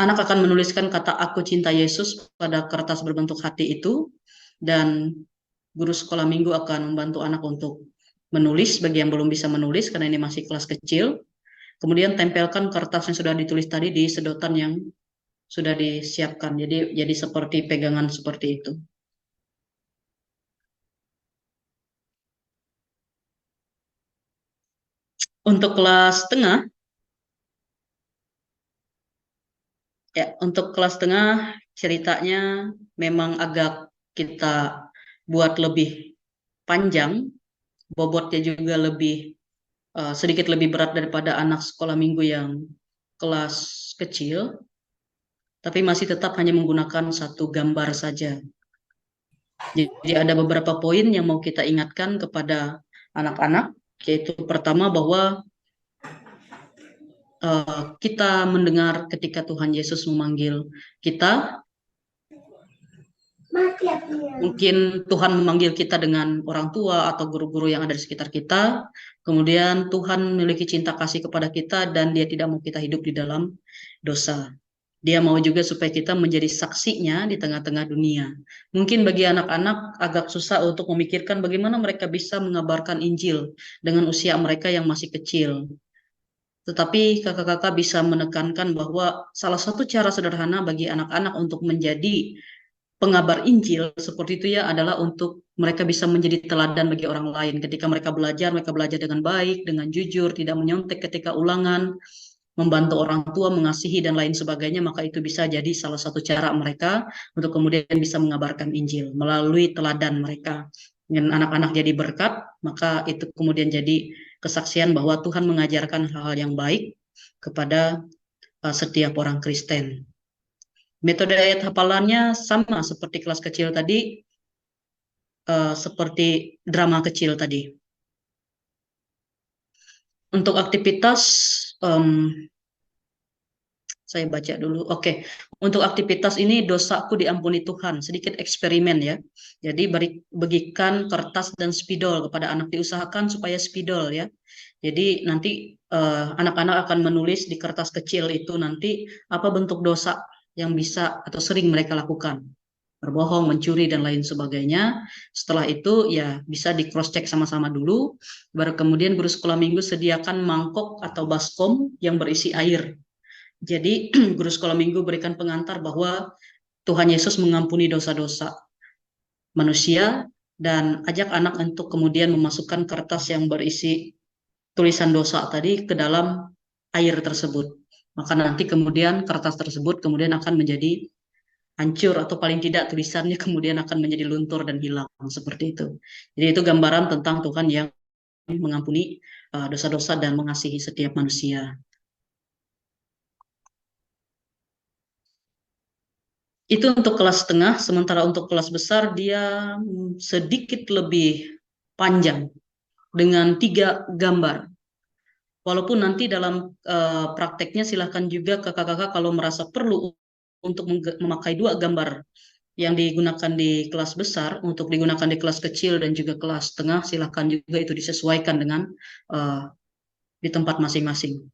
Anak akan menuliskan kata aku cinta Yesus pada kertas berbentuk hati itu, dan guru sekolah minggu akan membantu anak untuk menulis bagi yang belum bisa menulis karena ini masih kelas kecil. Kemudian tempelkan kertas yang sudah ditulis tadi di sedotan yang sudah disiapkan. Jadi seperti pegangan seperti itu. Untuk kelas tengah, untuk kelas tengah ceritanya memang agak kita buat lebih panjang, bobotnya juga sedikit lebih berat daripada anak sekolah minggu yang kelas kecil, tapi masih tetap hanya menggunakan satu gambar saja. Jadi ada beberapa poin yang mau kita ingatkan kepada anak-anak, yaitu pertama bahwa kita mendengar ketika Tuhan Yesus memanggil kita. Mungkin Tuhan memanggil kita dengan orang tua atau guru-guru yang ada di sekitar kita. Kemudian Tuhan memiliki cinta kasih kepada kita dan dia tidak mau kita hidup di dalam dosa. Dia mau juga supaya kita menjadi saksinya di tengah-tengah dunia. Mungkin bagi anak-anak agak susah untuk memikirkan bagaimana mereka bisa mengabarkan Injil dengan usia mereka yang masih kecil. Tetapi kakak-kakak bisa menekankan bahwa salah satu cara sederhana bagi anak-anak untuk menjadi pengabar Injil seperti itu ya adalah untuk mereka bisa menjadi teladan bagi orang lain. Ketika mereka belajar dengan baik, dengan jujur, tidak menyontek ketika ulangan, membantu orang tua, mengasihi dan lain sebagainya, maka itu bisa jadi salah satu cara mereka untuk kemudian bisa mengabarkan Injil melalui teladan mereka. Dengan anak-anak jadi berkat, maka itu kemudian jadi kesaksian bahwa Tuhan mengajarkan hal-hal yang baik kepada setiap orang Kristen. Metode ayat hafalannya sama seperti kelas kecil tadi, seperti drama kecil tadi. Untuk aktivitas, saya baca dulu. Oke. Untuk aktivitas ini dosaku diampuni Tuhan. Sedikit eksperimen ya. Jadi bagikan kertas dan spidol kepada anak, diusahakan supaya spidol ya. Jadi nanti anak-anak akan menulis di kertas kecil itu nanti apa bentuk dosa yang bisa atau sering mereka lakukan. Berbohong, mencuri, dan lain sebagainya. Setelah itu ya bisa di cross check sama-sama dulu. Baru kemudian guru sekolah minggu sediakan mangkok atau baskom yang berisi air. Jadi guru sekolah minggu berikan pengantar bahwa Tuhan Yesus mengampuni dosa-dosa manusia dan ajak anak untuk kemudian memasukkan kertas yang berisi tulisan dosa tadi ke dalam air tersebut. Maka nanti kemudian kertas tersebut kemudian akan menjadi hancur atau paling tidak tulisannya kemudian akan menjadi luntur dan hilang seperti itu. Jadi itu gambaran tentang Tuhan yang mengampuni dosa-dosa dan mengasihi setiap manusia. Itu untuk kelas tengah, sementara untuk kelas besar dia sedikit lebih panjang dengan 3 gambar. Walaupun nanti dalam prakteknya silahkan juga kakak-kakak kalau merasa perlu untuk memakai 2 gambar yang digunakan di kelas besar, untuk digunakan di kelas kecil dan juga kelas tengah, silahkan juga itu disesuaikan dengan di tempat masing-masing,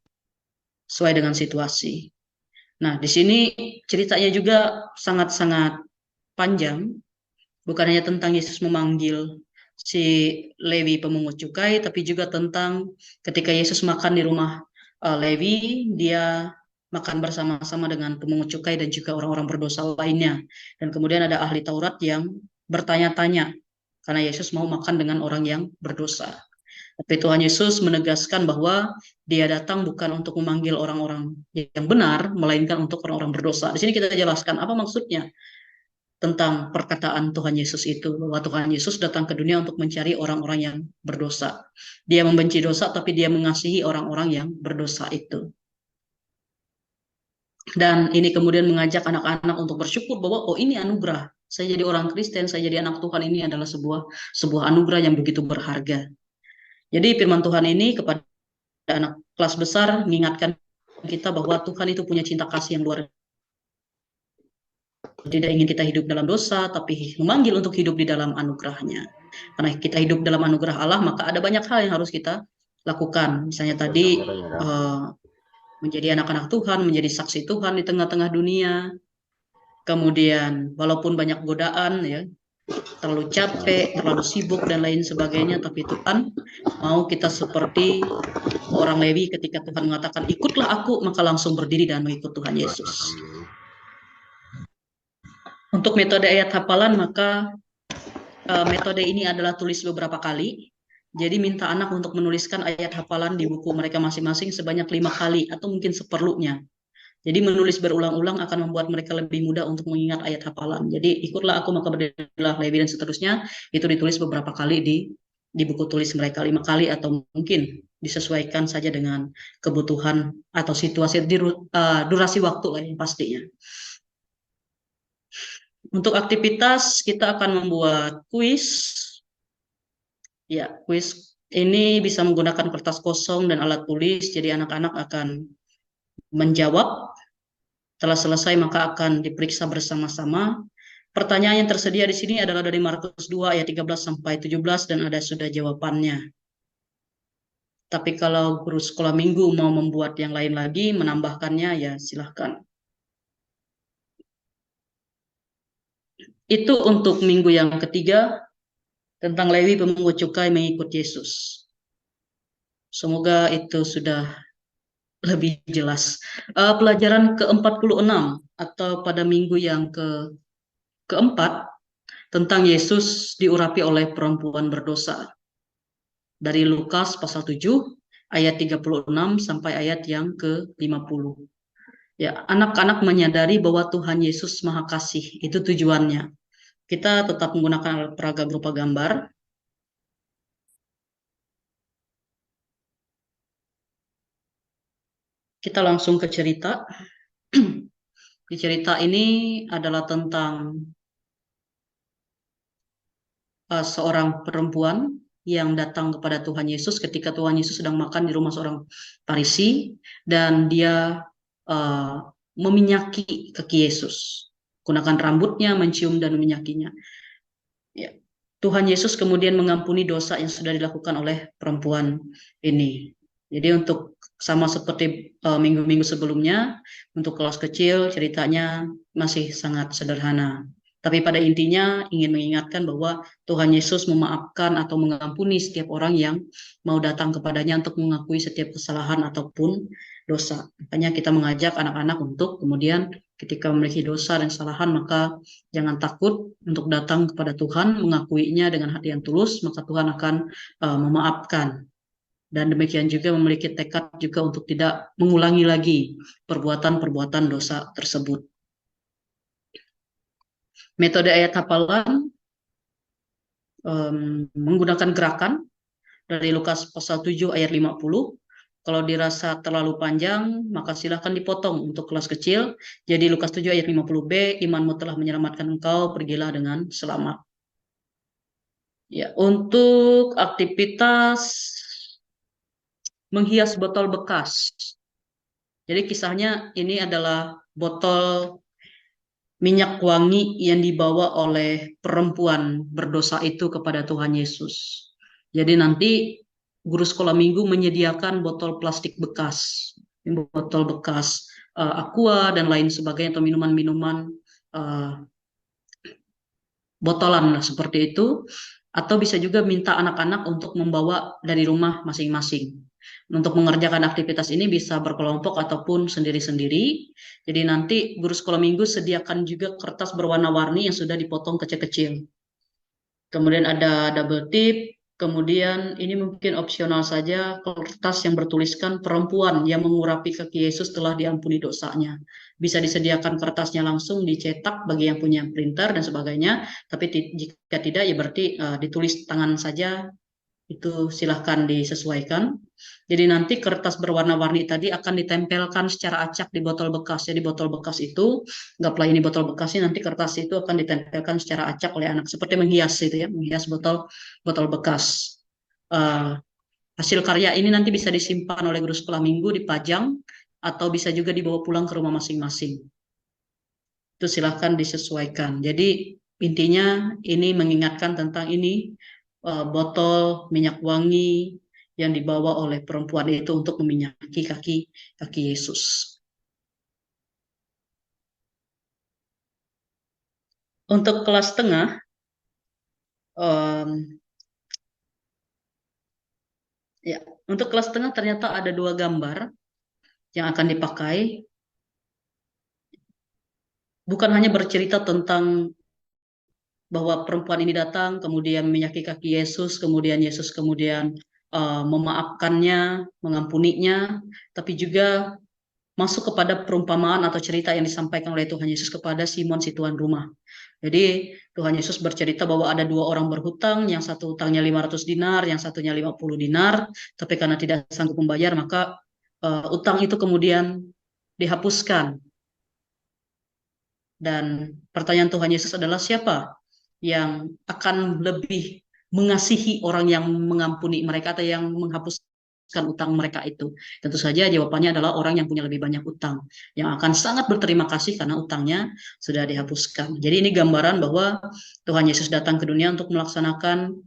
sesuai dengan situasi. Nah, di sini ceritanya juga sangat-sangat panjang, bukan hanya tentang Yesus memanggil si Lewi pemungut cukai, tapi juga tentang ketika Yesus makan di rumah Lewi, dia makan bersama-sama dengan pemungut cukai dan juga orang-orang berdosa lainnya. Dan kemudian ada ahli Taurat yang bertanya-tanya, karena Yesus mau makan dengan orang yang berdosa. Tapi Tuhan Yesus menegaskan bahwa dia datang bukan untuk memanggil orang-orang yang benar, melainkan untuk orang-orang berdosa. Di sini kita jelaskan apa maksudnya tentang perkataan Tuhan Yesus itu, bahwa Tuhan Yesus datang ke dunia untuk mencari orang-orang yang berdosa. Dia membenci dosa, tapi dia mengasihi orang-orang yang berdosa itu. Dan ini kemudian mengajak anak-anak untuk bersyukur bahwa oh ini anugerah. Saya jadi orang Kristen, saya jadi anak Tuhan, ini adalah sebuah anugerah yang begitu berharga. Jadi firman Tuhan ini kepada anak kelas besar mengingatkan kita bahwa Tuhan itu punya cinta kasih yang luar biasa. Tidak ingin kita hidup dalam dosa, tapi memanggil untuk hidup di dalam anugerahnya. Karena kita hidup dalam anugerah Allah, maka ada banyak hal yang harus kita lakukan. Misalnya tadi menjadi anak-anak Tuhan, menjadi saksi Tuhan di tengah-tengah dunia. Kemudian walaupun banyak godaan ya, terlalu capek, terlalu sibuk dan lain sebagainya, tapi Tuhan mau kita seperti orang Lewi ketika Tuhan mengatakan ikutlah aku, maka langsung berdiri dan mengikut Tuhan Yesus. Untuk metode ayat hafalan, maka metode ini adalah tulis beberapa kali. Jadi minta anak untuk menuliskan ayat hafalan di buku mereka masing-masing sebanyak 5 kali atau mungkin seperlunya. Jadi menulis berulang-ulang akan membuat mereka lebih mudah untuk mengingat ayat hafalan. Jadi ikutlah aku maka berdirilah Lewi dan seterusnya, itu ditulis beberapa kali di buku tulis mereka, 5 kali atau mungkin disesuaikan saja dengan kebutuhan atau situasi durasi waktu lah yang pastinya. Untuk aktivitas kita akan membuat kuis. Ya, kuis ini bisa menggunakan kertas kosong dan alat tulis. Jadi anak-anak akan menjawab. Setelah selesai maka akan diperiksa bersama-sama. Pertanyaan yang tersedia di sini adalah dari Markus 2 ayat 13 sampai 17 dan ada sudah jawabannya. Tapi kalau guru sekolah minggu mau membuat yang lain lagi, menambahkannya ya silahkan. Itu untuk minggu yang ketiga tentang Lewi pemungut cukai mengikut Yesus. Semoga itu sudah lebih jelas. Pelajaran ke-46 atau pada minggu yang keempat, tentang Yesus diurapi oleh perempuan berdosa. Dari Lukas pasal 7 ayat 36 sampai ayat yang ke-50. Ya, anak-anak menyadari bahwa Tuhan Yesus Maha Kasih, itu tujuannya. Kita tetap menggunakan alat peraga berupa gambar. Kita langsung ke cerita. Di cerita ini adalah tentang seorang perempuan yang datang kepada Tuhan Yesus ketika Tuhan Yesus sedang makan di rumah seorang Farisi, dan dia meminyaki kaki Yesus, gunakan rambutnya, mencium dan meminyakinya. Ya. Tuhan Yesus kemudian mengampuni dosa yang sudah dilakukan oleh perempuan ini. Jadi untuk sama seperti minggu-minggu sebelumnya, untuk kelas kecil ceritanya masih sangat sederhana. Tapi pada intinya ingin mengingatkan bahwa Tuhan Yesus memaafkan atau mengampuni setiap orang yang mau datang kepadanya untuk mengakui setiap kesalahan ataupun dosa. Makanya kita mengajak anak-anak untuk kemudian ketika memiliki dosa dan kesalahan, maka jangan takut untuk datang kepada Tuhan, mengakuinya dengan hati yang tulus, maka Tuhan akan memaafkan. Dan demikian juga memiliki tekad juga untuk tidak mengulangi lagi perbuatan-perbuatan dosa tersebut. Metode ayat hafalan menggunakan gerakan dari Lukas pasal 7 ayat 50. Kalau dirasa terlalu panjang, maka silahkan dipotong untuk kelas kecil. Jadi Lukas 7 ayat 50b, imanmu telah menyelamatkan engkau, pergilah dengan selamat. Ya, untuk aktivitas menghias botol bekas. Jadi kisahnya ini adalah botol minyak wangi yang dibawa oleh perempuan berdosa itu kepada Tuhan Yesus. Jadi nanti guru sekolah minggu menyediakan botol plastik bekas, botol bekas aqua dan lain sebagainya, atau minuman-minuman botolan lah, seperti itu. Atau bisa juga minta anak-anak untuk membawa dari rumah masing-masing. Untuk mengerjakan aktivitas ini bisa berkelompok ataupun sendiri-sendiri. Jadi nanti guru sekolah minggu sediakan juga kertas berwarna-warni yang sudah dipotong kecil-kecil. Kemudian ada double tip. Kemudian ini mungkin opsional saja, kertas yang bertuliskan perempuan yang mengurapi kaki Yesus telah diampuni dosanya. Bisa disediakan kertasnya langsung dicetak bagi yang punya printer dan sebagainya. Tapi jika tidak ya berarti ditulis tangan saja, itu silahkan disesuaikan. Jadi nanti kertas berwarna-warni tadi akan ditempelkan secara acak di botol bekas. Jadi botol bekas itu, anggaplah ini botol bekasnya, nanti kertas itu akan ditempelkan secara acak oleh anak, seperti menghias itu ya, menghias botol bekas. Hasil karya ini nanti bisa disimpan oleh guru sekolah minggu, dipajang, atau bisa juga dibawa pulang ke rumah masing-masing. Itu silahkan disesuaikan. Jadi intinya ini mengingatkan tentang ini, botol minyak wangi yang dibawa oleh perempuan itu untuk meminyaki kaki Yesus. Untuk kelas tengah, ya, untuk kelas tengah ternyata ada 2 gambar yang akan dipakai. Bukan hanya bercerita tentang bahwa perempuan ini datang, kemudian meminyaki kaki Yesus, kemudian Yesus kemudian memaafkannya, mengampuninya, tapi juga masuk kepada perumpamaan atau cerita yang disampaikan oleh Tuhan Yesus kepada Simon si tuan rumah. Jadi Tuhan Yesus bercerita bahwa ada 2 orang berhutang, yang satu hutangnya 500 dinar, yang satunya 50 dinar, tapi karena tidak sanggup membayar, maka utang itu kemudian dihapuskan. Dan pertanyaan Tuhan Yesus adalah, siapa yang akan lebih mengasihi orang yang mengampuni mereka atau yang menghapuskan utang mereka itu? Tentu saja jawabannya adalah orang yang punya lebih banyak utang, yang akan sangat berterima kasih karena utangnya sudah dihapuskan. Jadi ini gambaran bahwa Tuhan Yesus datang ke dunia untuk melaksanakan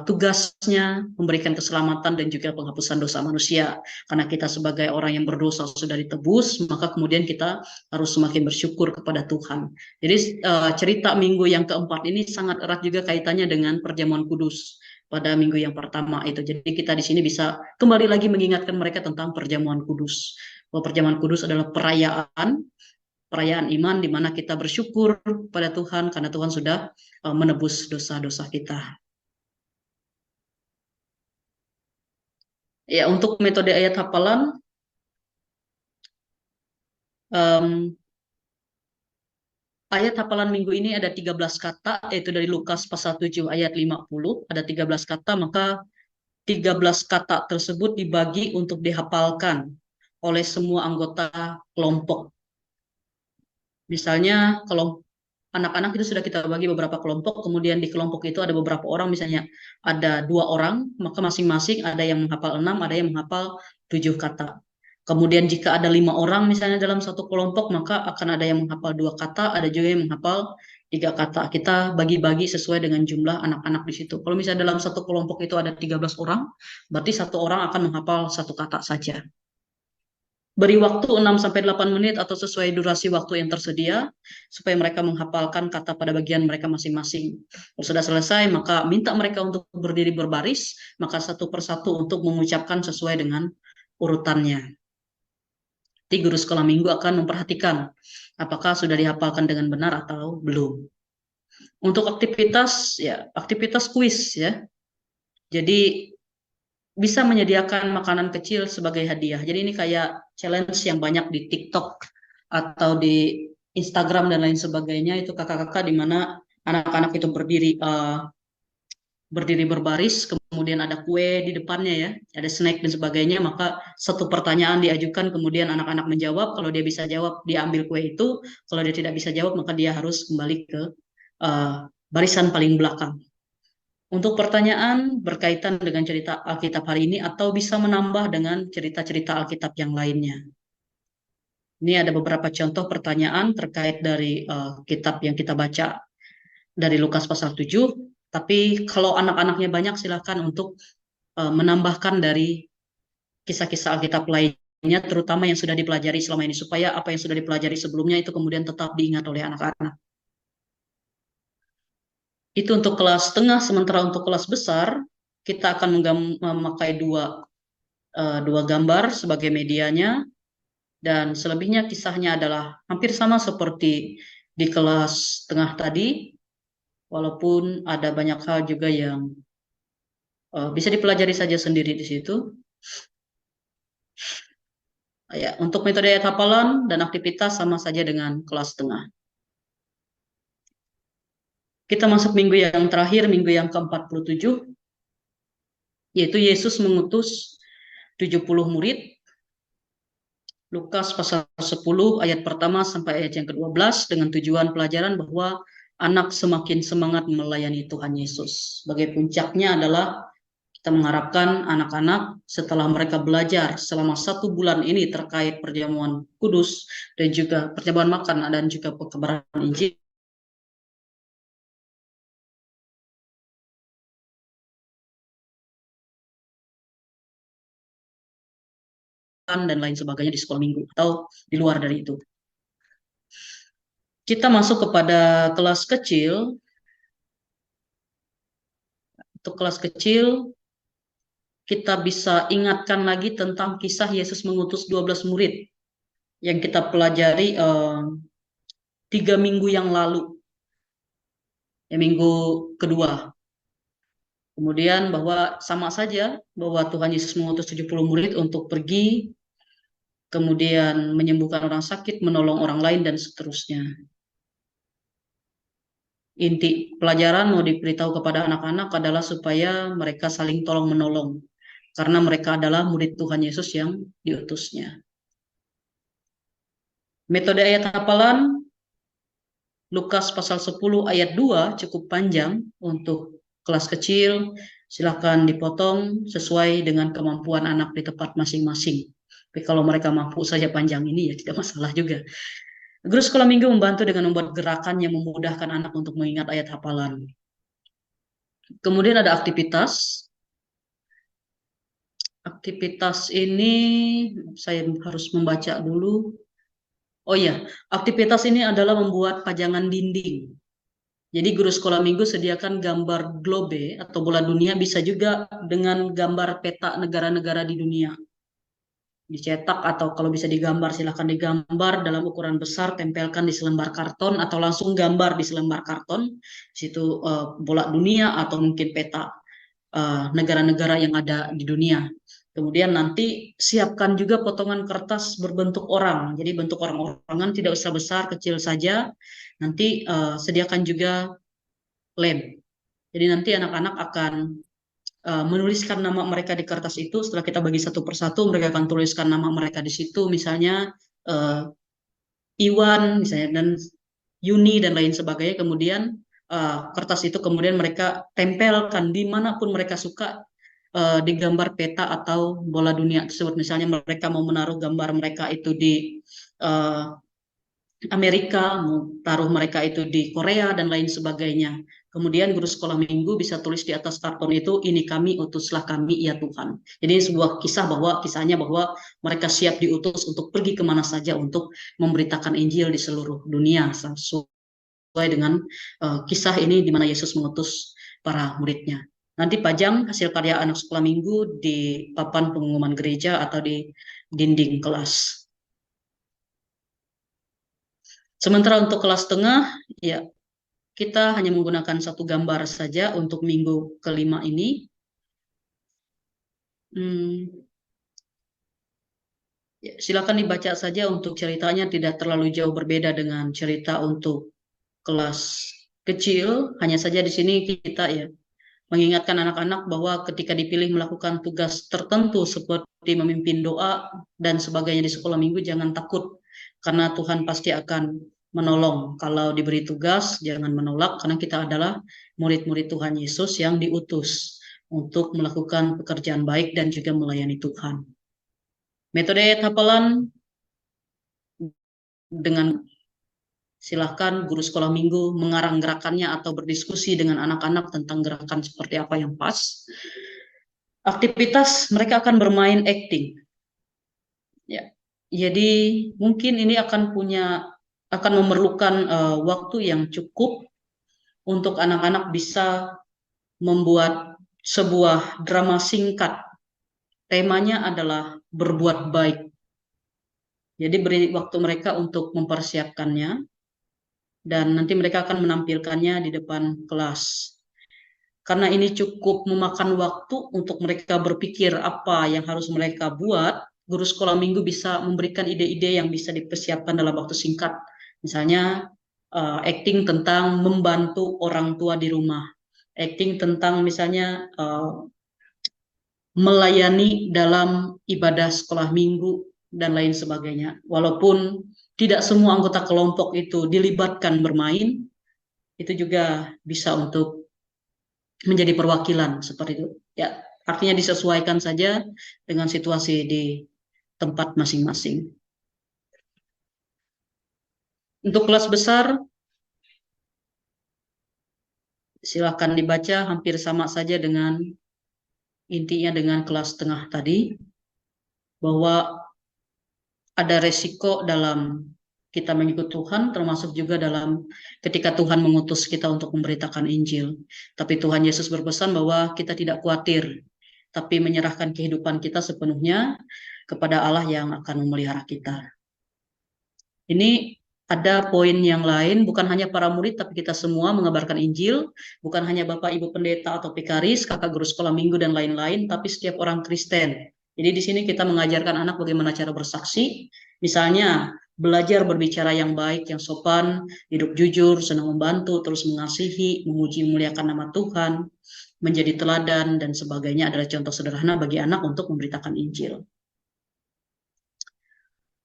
tugasnya, memberikan keselamatan dan juga penghapusan dosa manusia. Karena kita sebagai orang yang berdosa sudah ditebus, maka kemudian kita harus semakin bersyukur kepada Tuhan. Jadi cerita minggu yang keempat ini sangat erat juga kaitannya dengan perjamuan kudus pada minggu yang pertama itu. Jadi kita di sini bisa kembali lagi mengingatkan mereka tentang perjamuan kudus. Bahwa perjamuan kudus adalah perayaan perayaan iman di mana kita bersyukur pada Tuhan karena Tuhan sudah menebus dosa-dosa kita. Ya, untuk metode ayat hafalan, ayat hafalan minggu ini ada 13 kata, yaitu dari Lukas pasal 7 ayat 50, ada 13 kata, maka 13 kata tersebut dibagi untuk dihafalkan oleh semua anggota kelompok. Misalnya kalau anak-anak itu sudah kita bagi beberapa kelompok, kemudian di kelompok itu ada beberapa orang, misalnya ada 2 orang, maka masing-masing ada yang menghafal 6, ada yang menghafal 7 kata. Kemudian jika ada 5 orang misalnya dalam satu kelompok, maka akan ada yang menghafal 2 kata, ada juga yang menghafal 3 kata. Kita bagi-bagi sesuai dengan jumlah anak-anak di situ. Kalau misalnya dalam satu kelompok itu ada 13 orang, berarti 1 orang akan menghafal 1 kata saja. Beri waktu 6-8 menit atau sesuai durasi waktu yang tersedia supaya mereka menghafalkan kata pada bagian mereka masing-masing. Kalau sudah selesai, maka minta mereka untuk berdiri berbaris, maka satu persatu untuk mengucapkan sesuai dengan urutannya. Nanti guru sekolah minggu akan memperhatikan apakah sudah dihafalkan dengan benar atau belum. Untuk aktivitas, ya aktivitas kuis ya. Jadi bisa menyediakan makanan kecil sebagai hadiah. Jadi ini kayak challenge yang banyak di TikTok atau di Instagram dan lain sebagainya, itu kakak-kakak di mana anak-anak itu berdiri berbaris, kemudian ada kue di depannya ya, ada snack dan sebagainya, maka satu pertanyaan diajukan, kemudian anak-anak menjawab, kalau dia bisa jawab dia ambil kue itu, kalau dia tidak bisa jawab maka dia harus kembali ke barisan paling belakang. Untuk pertanyaan berkaitan dengan cerita Alkitab hari ini atau bisa menambah dengan cerita-cerita Alkitab yang lainnya. Ini ada beberapa contoh pertanyaan terkait dari kitab yang kita baca dari Lukas pasal 7, tapi kalau anak-anaknya banyak silakan untuk menambahkan dari kisah-kisah Alkitab lainnya, terutama yang sudah dipelajari selama ini, supaya apa yang sudah dipelajari sebelumnya itu kemudian tetap diingat oleh anak-anak. Itu untuk kelas tengah, sementara untuk kelas besar kita akan memakai dua gambar sebagai medianya, dan selebihnya kisahnya adalah hampir sama seperti di kelas tengah tadi, walaupun ada banyak hal juga yang bisa dipelajari saja sendiri di situ. Ya, untuk metode ayat hafalan dan aktivitas sama saja dengan kelas tengah. Kita masuk minggu yang terakhir, minggu yang ke-47, yaitu Yesus mengutus 70 murid. Lukas pasal 10 ayat pertama sampai ayat yang ke-12 dengan tujuan pelajaran bahwa anak semakin semangat melayani Tuhan Yesus. Sebagai puncaknya adalah kita mengharapkan anak-anak setelah mereka belajar selama 1 bulan ini terkait perjamuan kudus dan juga perjamuan makan dan juga pekabaran Injil, dan lain sebagainya di sekolah minggu atau di luar dari itu. Kita masuk kepada kelas kecil. Untuk kelas kecil, kita bisa ingatkan lagi tentang kisah Yesus mengutus 12 murid yang kita pelajari 3 minggu yang lalu, ya, minggu kedua. Kemudian bahwa sama saja bahwa Tuhan Yesus mengutus 70 murid untuk pergi, kemudian menyembuhkan orang sakit, menolong orang lain, dan seterusnya. Inti pelajaran mau diberitahu kepada anak-anak adalah supaya mereka saling tolong-menolong, karena mereka adalah murid Tuhan Yesus yang diutusnya. Metode ayat hafalan, Lukas pasal 10 ayat 2 cukup panjang untuk kelas kecil, silakan dipotong sesuai dengan kemampuan anak di tempat masing-masing. Tapi kalau mereka mampu saja panjang ini ya tidak masalah juga. Guru sekolah minggu membantu dengan membuat gerakan yang memudahkan anak untuk mengingat ayat hafalan. Kemudian ada aktivitas. Aktivitas ini saya harus membaca dulu. Oh iya, aktivitas ini adalah membuat pajangan dinding. Jadi guru sekolah minggu sediakan gambar globe atau bola dunia, bisa juga dengan gambar peta negara-negara di dunia. dicetak atau kalau bisa digambar silahkan digambar dalam ukuran besar, tempelkan di selembar karton atau langsung gambar di selembar karton. Di situ bola dunia atau mungkin peta negara-negara yang ada di dunia. Kemudian nanti siapkan juga potongan kertas berbentuk orang. Jadi bentuk orang-orangan tidak usah besar, kecil saja. Nanti sediakan juga lem. Jadi nanti anak-anak akan menuliskan nama mereka di kertas itu. Setelah kita bagi satu persatu, mereka akan tuliskan nama mereka di situ. Misalnya Iwan, misalnya, dan Yuni dan lain sebagainya. Kemudian kertas itu kemudian mereka tempelkan dimanapun mereka suka di gambar peta atau bola dunia tersebut. Misalnya mereka mau menaruh gambar mereka itu di Amerika, mau taruh mereka itu di Korea dan lain sebagainya. Kemudian guru sekolah minggu bisa tulis di atas karton itu, ini kami, utuslah kami, ya Tuhan. Jadi sebuah kisahnya bahwa mereka siap diutus untuk pergi kemana saja untuk memberitakan Injil di seluruh dunia, sesuai dengan kisah ini di mana Yesus mengutus para muridnya. Nanti pajang hasil karya anak sekolah minggu di papan pengumuman gereja atau di dinding kelas. Sementara untuk kelas tengah, ya kita hanya menggunakan satu gambar saja untuk minggu kelima ini. Ya, silakan dibaca saja untuk ceritanya, tidak terlalu jauh berbeda dengan cerita untuk kelas kecil. Hanya saja di sini kita ya mengingatkan anak-anak bahwa ketika dipilih melakukan tugas tertentu seperti memimpin doa dan sebagainya di sekolah minggu, jangan takut karena Tuhan pasti akan menolong. Kalau diberi tugas, jangan menolak karena kita adalah murid-murid Tuhan Yesus yang diutus untuk melakukan pekerjaan baik dan juga melayani Tuhan. Metode hafalan dengan silahkan guru sekolah minggu mengarang gerakannya atau berdiskusi dengan anak-anak tentang gerakan seperti apa yang pas. Aktivitas mereka akan bermain acting. Ya. Jadi mungkin ini akan memerlukan waktu yang cukup untuk anak-anak bisa membuat sebuah drama singkat. Temanya adalah berbuat baik. Jadi beri waktu mereka untuk mempersiapkannya dan nanti mereka akan menampilkannya di depan kelas. Karena ini cukup memakan waktu untuk mereka berpikir apa yang harus mereka buat, guru sekolah minggu bisa memberikan ide-ide yang bisa dipersiapkan dalam waktu singkat. Misalnya acting tentang membantu orang tua di rumah, acting tentang misalnya melayani dalam ibadah sekolah minggu dan lain sebagainya. Walaupun tidak semua anggota kelompok itu dilibatkan bermain, itu juga bisa untuk menjadi perwakilan seperti itu. Ya, artinya disesuaikan saja dengan situasi di tempat masing-masing. Untuk kelas besar, silakan dibaca, hampir sama saja dengan intinya dengan kelas tengah tadi, bahwa ada resiko dalam kita mengikut Tuhan, termasuk juga dalam ketika Tuhan mengutus kita untuk memberitakan Injil. Tapi Tuhan Yesus berpesan bahwa kita tidak khawatir, tapi menyerahkan kehidupan kita sepenuhnya kepada Allah yang akan memelihara kita. Ini ada poin yang lain, bukan hanya para murid, tapi kita semua mengabarkan Injil, bukan hanya Bapak Ibu Pendeta atau Pikaris, kakak guru sekolah minggu, dan lain-lain, tapi setiap orang Kristen. Jadi di sini kita mengajarkan anak bagaimana cara bersaksi, misalnya belajar berbicara yang baik, yang sopan, hidup jujur, senang membantu, terus mengasihi, memuji, memuliakan nama Tuhan, menjadi teladan, dan sebagainya adalah contoh sederhana bagi anak untuk memberitakan Injil.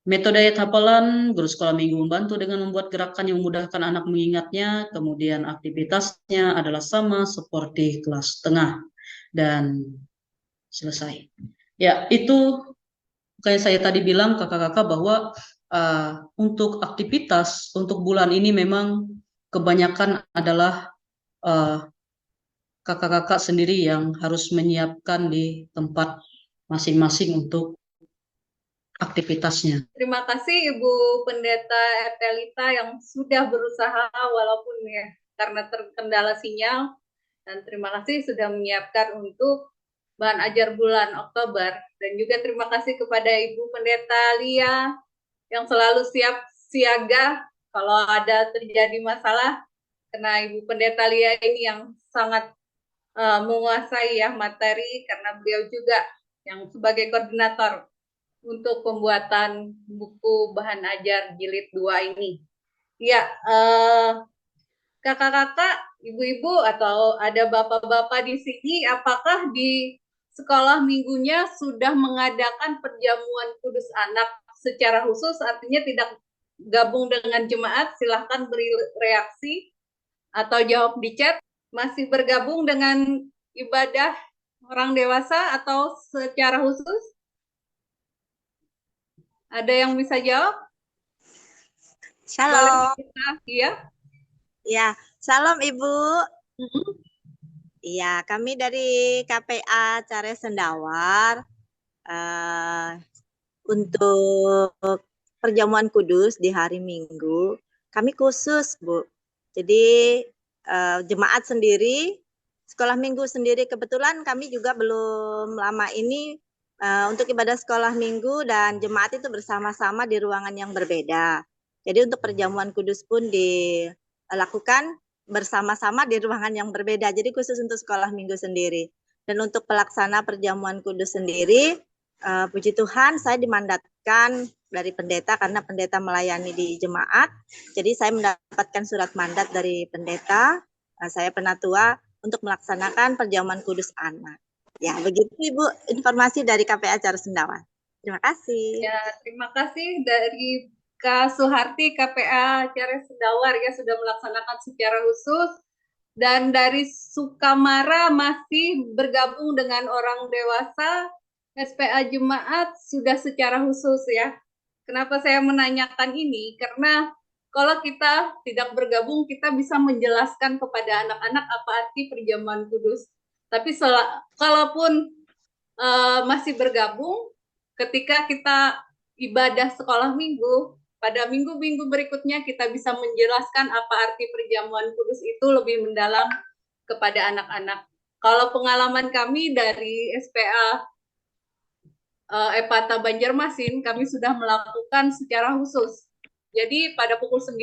Metode ayat hafalan, guru sekolah minggu membantu dengan membuat gerakan yang memudahkan anak mengingatnya, kemudian aktivitasnya adalah sama seperti kelas tengah, dan selesai. Ya, itu kayak saya tadi bilang kakak-kakak bahwa untuk aktivitas untuk bulan ini memang kebanyakan adalah kakak-kakak sendiri yang harus menyiapkan di tempat masing-masing untuk aktivitasnya. Terima kasih Ibu Pendeta Etelita yang sudah berusaha walaupun ya karena terkendala sinyal, dan terima kasih sudah menyiapkan untuk bahan ajar bulan Oktober. Dan juga terima kasih kepada Ibu Pendeta Lia yang selalu siap siaga kalau ada terjadi masalah, karena Ibu Pendeta Lia ini yang sangat menguasai ya materi, karena beliau juga yang sebagai koordinator untuk pembuatan buku bahan ajar jilid 2 ini. Ya, kakak-kakak, ibu-ibu, atau ada bapak-bapak di sini, apakah di sekolah minggunya sudah mengadakan perjamuan kudus anak secara khusus, artinya tidak gabung dengan jemaat? Silahkan beri reaksi atau jawab di chat. Masih bergabung dengan ibadah orang dewasa atau secara khusus? Ada yang bisa jawab? Shalom. Iya. Ya, salam Ibu. Iya, kami dari KPA Cares Sendawar untuk perjamuan kudus di hari Minggu, kami khusus, Bu. Jadi jemaat sendiri, sekolah minggu sendiri, kebetulan kami juga belum lama ini untuk ibadah sekolah minggu dan jemaat itu bersama-sama di ruangan yang berbeda. Jadi untuk perjamuan kudus pun dilakukan bersama-sama di ruangan yang berbeda. Jadi khusus untuk sekolah minggu sendiri. Dan untuk pelaksana perjamuan kudus sendiri, puji Tuhan saya dimandatkan dari pendeta karena pendeta melayani di jemaat. Jadi saya mendapatkan surat mandat dari pendeta, saya penatua untuk melaksanakan perjamuan kudus anak. Ya, begitu Ibu informasi dari KPA Cares Sendawar. Terima kasih. Ya, terima kasih dari Kak Suharti KPA Cares Sendawar ya sudah melaksanakan secara khusus, dan dari Sukamara masih bergabung dengan orang dewasa SPA Jemaat sudah secara khusus ya. Kenapa saya menanyakan ini? Karena kalau kita tidak bergabung, kita bisa menjelaskan kepada anak-anak apa arti perjamuan kudus. Tapi kalaupun masih bergabung, ketika kita ibadah sekolah minggu, pada minggu-minggu berikutnya kita bisa menjelaskan apa arti perjamuan kudus itu lebih mendalam kepada anak-anak. Kalau pengalaman kami dari SPA Epata Banjarmasin, kami sudah melakukan secara khusus. Jadi pada pukul 9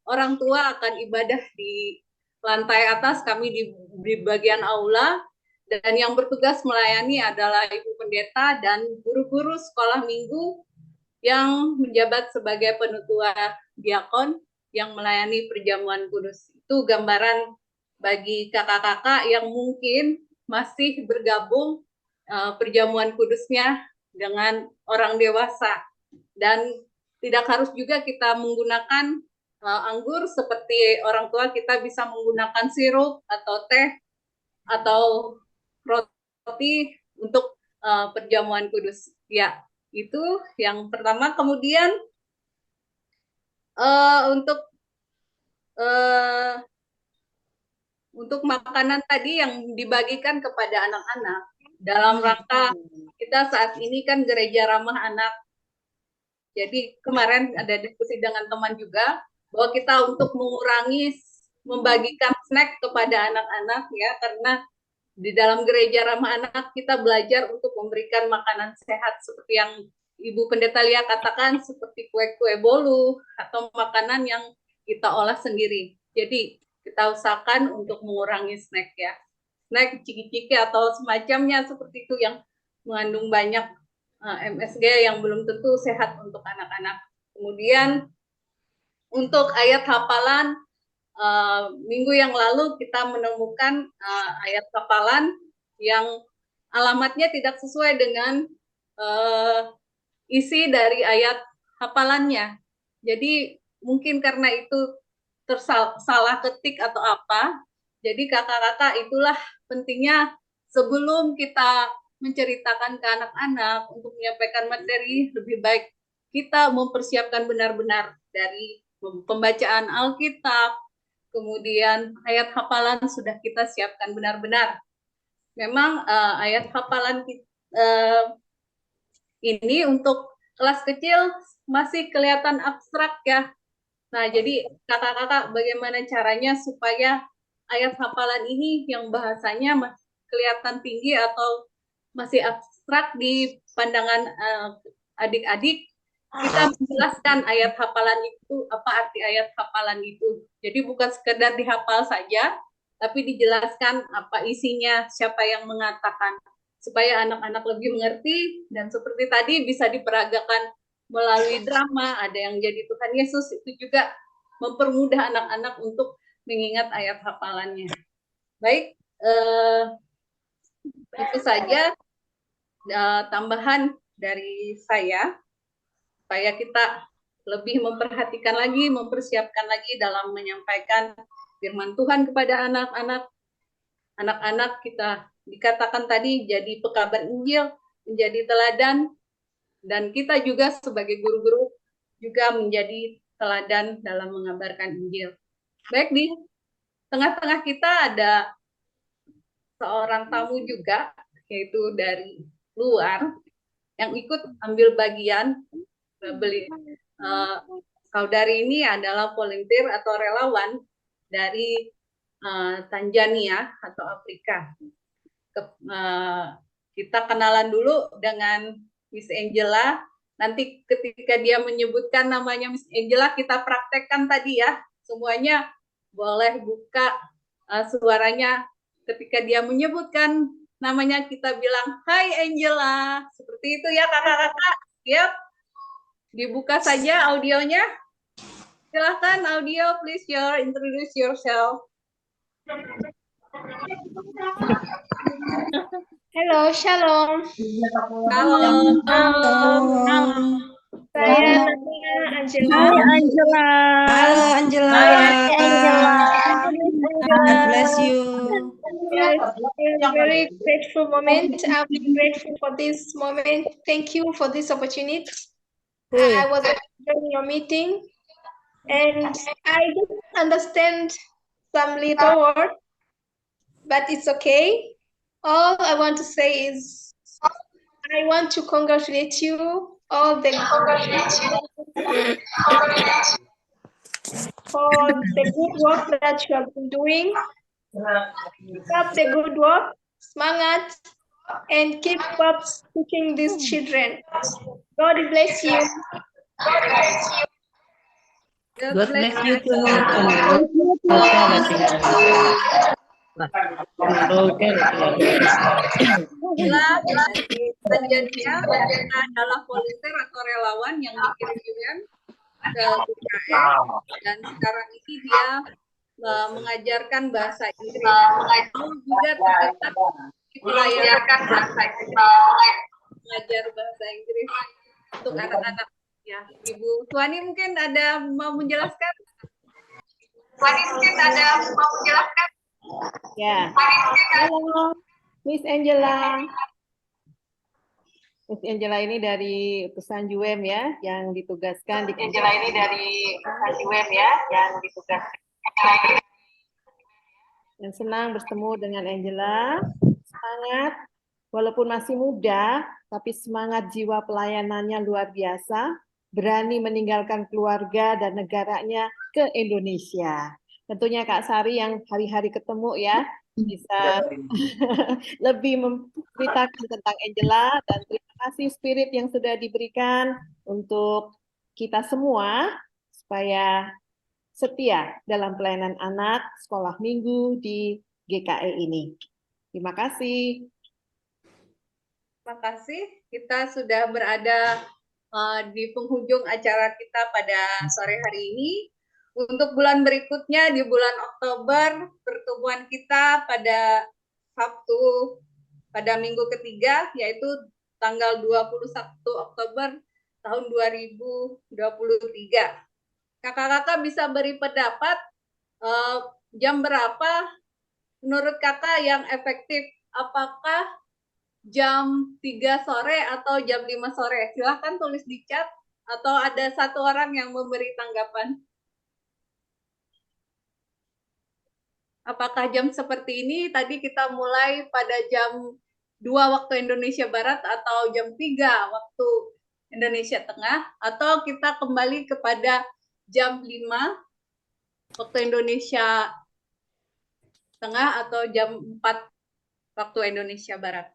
orang tua akan ibadah di lantai atas, kami di bagian aula, dan yang bertugas melayani adalah Ibu Pendeta dan guru-guru sekolah minggu yang menjabat sebagai penutua diakon yang melayani perjamuan kudus. Itu gambaran bagi kakak-kakak yang mungkin masih bergabung perjamuan kudusnya dengan orang dewasa. Dan tidak harus juga kita menggunakan anggur seperti orang tua, kita bisa menggunakan sirup atau teh atau roti untuk perjamuan kudus. Ya, itu yang pertama. Kemudian untuk makanan tadi yang dibagikan kepada anak-anak dalam rangka kita saat ini kan gereja ramah anak. Jadi kemarin ada diskusi dengan teman juga bahwa kita untuk mengurangi membagikan snack kepada anak-anak ya, karena di dalam gereja ramah anak kita belajar untuk memberikan makanan sehat seperti yang Ibu Pendeta Lia katakan, seperti kue-kue bolu atau makanan yang kita olah sendiri. Jadi kita usahakan untuk mengurangi snack ya. Snack, ciki-ciki atau semacamnya seperti itu yang mengandung banyak MSG yang belum tentu sehat untuk anak-anak. Kemudian untuk ayat hafalan, minggu yang lalu kita menemukan ayat hafalan yang alamatnya tidak sesuai dengan isi dari ayat hafalannya. Jadi mungkin karena itu salah ketik atau apa. Jadi kakak-kakak, itulah pentingnya sebelum kita menceritakan ke anak-anak untuk menyampaikan materi, lebih baik kita mempersiapkan benar-benar dari pembacaan Alkitab, kemudian ayat hafalan sudah kita siapkan benar-benar. Memang ayat hafalan ini untuk kelas kecil masih kelihatan abstrak ya. Nah, jadi kakak-kakak bagaimana caranya supaya ayat hafalan ini yang bahasanya kelihatan tinggi atau masih abstrak di pandangan adik-adik, kita menjelaskan ayat hafalan itu, apa arti ayat hafalan itu. Jadi bukan sekedar dihafal saja, tapi dijelaskan apa isinya, siapa yang mengatakan, supaya anak-anak lebih mengerti, dan seperti tadi bisa diperagakan melalui drama, ada yang jadi Tuhan Yesus, itu juga mempermudah anak-anak untuk mengingat ayat hafalannya. Baik, itu saja tambahan dari saya, supaya kita lebih memperhatikan lagi, mempersiapkan lagi dalam menyampaikan firman Tuhan kepada anak-anak. Anak-anak kita dikatakan tadi jadi pekabar Injil, menjadi teladan, dan kita juga sebagai guru-guru juga menjadi teladan dalam mengabarkan Injil. Baik, di tengah-tengah kita ada seorang tamu juga, yaitu dari luar, yang ikut ambil bagian. Saudari ini adalah volunteer atau relawan dari Tanzania atau Afrika. Kita kenalan dulu dengan Miss Angela. Nanti ketika dia menyebutkan namanya Miss Angela, kita praktekkan tadi ya. Semuanya boleh buka suaranya. Ketika dia menyebutkan namanya, kita bilang, "Hai Angela." Seperti itu ya kakak-kakak. Siap? Dibuka saja audionya. Silahkan audio, please introduce yourself. Halo, shalom. Halo. Saya namanya Angela. Hai Angela. Halo Angela. Hai Angela. God bless you. Yes, it's a very grateful moment. I'm grateful for this moment. Thank you for this opportunity. I was in your meeting and I didn't understand some little word, but it's okay. All I want to say is I want to congratulate you all for the good work that you have been doing. Keep up the good work, semangat, and keep up teaching these children. God bless you. God bless you too. Tanzania adalah volunteer atau relawan yang dikirimkan ke UKM, dan sekarang ini dia mengajarkan bahasa Inggris. Juga terlibat di pelayanan mengajar bahasa Inggris untuk anak-anak. Ya, Ibu Tuani mungkin ada mau menjelaskan? Ya. Halo, Miss Angela. Miss Angela ini dari utusan UM ya, yang ditugaskan di Dan senang bertemu dengan Angela. Semangat, walaupun masih muda, tapi semangat jiwa pelayanannya luar biasa. Berani meninggalkan keluarga dan negaranya ke Indonesia. Tentunya Kak Sari yang hari-hari ketemu ya, bisa lebih menceritakan tentang Angela, dan terima kasih spirit yang sudah diberikan untuk kita semua supaya setia dalam pelayanan anak sekolah minggu di GKE ini. Terima kasih. Terima kasih. Kita sudah berada di penghujung acara kita pada sore hari ini. Untuk bulan berikutnya, di bulan Oktober, pertemuan kita pada Sabtu, pada minggu ketiga, yaitu tanggal 21 Oktober tahun 2023. Kakak-kakak bisa beri pendapat jam berapa menurut kakak yang efektif? Apakah jam 3 sore atau jam 5 sore? Silahkan tulis di chat, atau ada satu orang yang memberi tanggapan. Apakah jam seperti ini, tadi kita mulai pada jam 2 waktu Indonesia Barat atau jam 3 waktu Indonesia Tengah, atau kita kembali kepada jam 5 waktu Indonesia Tengah atau jam 4 waktu Indonesia Barat.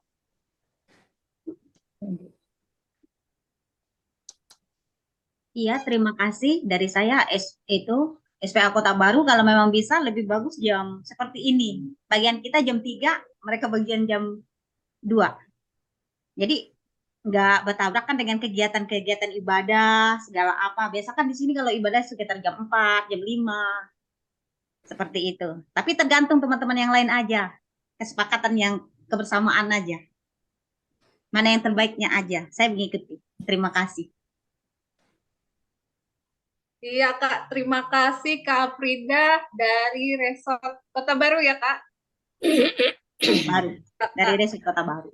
Iya, terima kasih dari saya SPA Kota Baru. Kalau memang bisa lebih bagus jam seperti ini. Bagian kita jam 3, mereka bagian jam 2. Jadi nggak bertabrakan dengan kegiatan-kegiatan ibadah segala apa. Biasa kan di sini kalau ibadah sekitar jam 4, jam 5. Seperti itu. Tapi tergantung teman-teman yang lain aja. Kesepakatan yang kebersamaan aja. Mana yang terbaiknya aja. Saya mengikuti. Terima kasih. Iya Kak, terima kasih Kak Frida dari Resort Kota Baru ya Kak? Baru, dari Resort Kota Baru.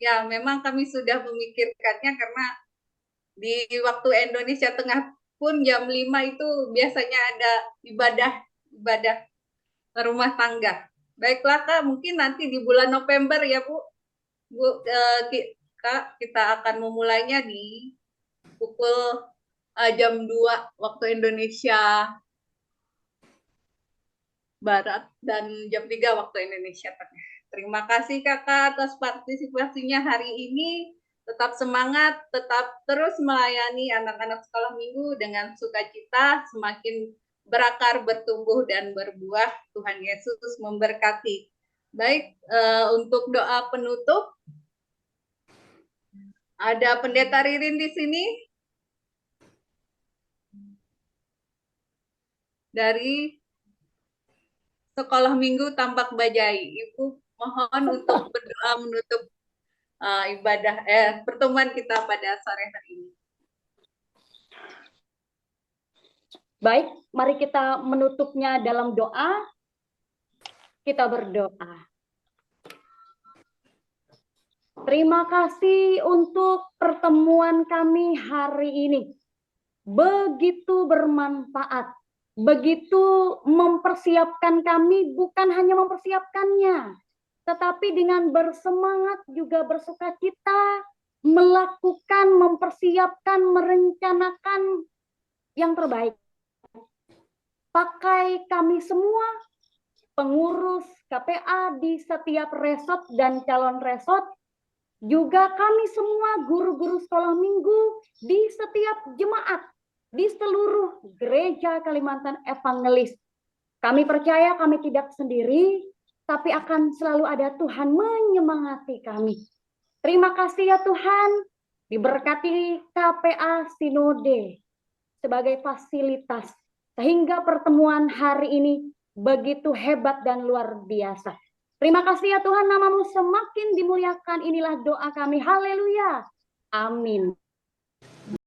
Ya, memang kami sudah memikirkannya karena di waktu Indonesia Tengah pun jam 5 itu biasanya ada ibadah rumah tangga. Baiklah Kak, mungkin nanti di bulan November ya Bu, Kak, kita akan memulainya di pukul jam 2 waktu Indonesia Barat dan jam 3 waktu Indonesia Tengah. Terima kasih Kakak atas partisipasinya hari ini. Tetap semangat, tetap terus melayani anak-anak sekolah minggu dengan sukacita, semakin berakar, bertumbuh, dan berbuah. Tuhan Yesus memberkati. Baik, untuk doa penutup, ada Pendeta Ririn di sini. Dari Sekolah Minggu Tampak Bajai. Ibu mohon untuk berdoa menutup ibadah pertemuan kita pada sore hari ini. Baik, mari kita menutupnya dalam doa. Kita berdoa. Terima kasih untuk pertemuan kami hari ini. Begitu bermanfaat. Begitu mempersiapkan kami, bukan hanya mempersiapkannya, tetapi dengan bersemangat juga bersukacita, melakukan, mempersiapkan, merencanakan yang terbaik. Pakai kami semua, pengurus KPA di setiap resort dan calon resort, juga kami semua guru-guru sekolah minggu di setiap jemaat, di seluruh gereja Kalimantan Evangelis. Kami percaya kami tidak sendiri, tapi akan selalu ada Tuhan menyemangati kami. Terima kasih ya Tuhan, diberkati KPA Sinode sebagai fasilitas, sehingga pertemuan hari ini begitu hebat dan luar biasa. Terima kasih ya Tuhan, namamu semakin dimuliakan. Inilah doa kami. Haleluya. Amin.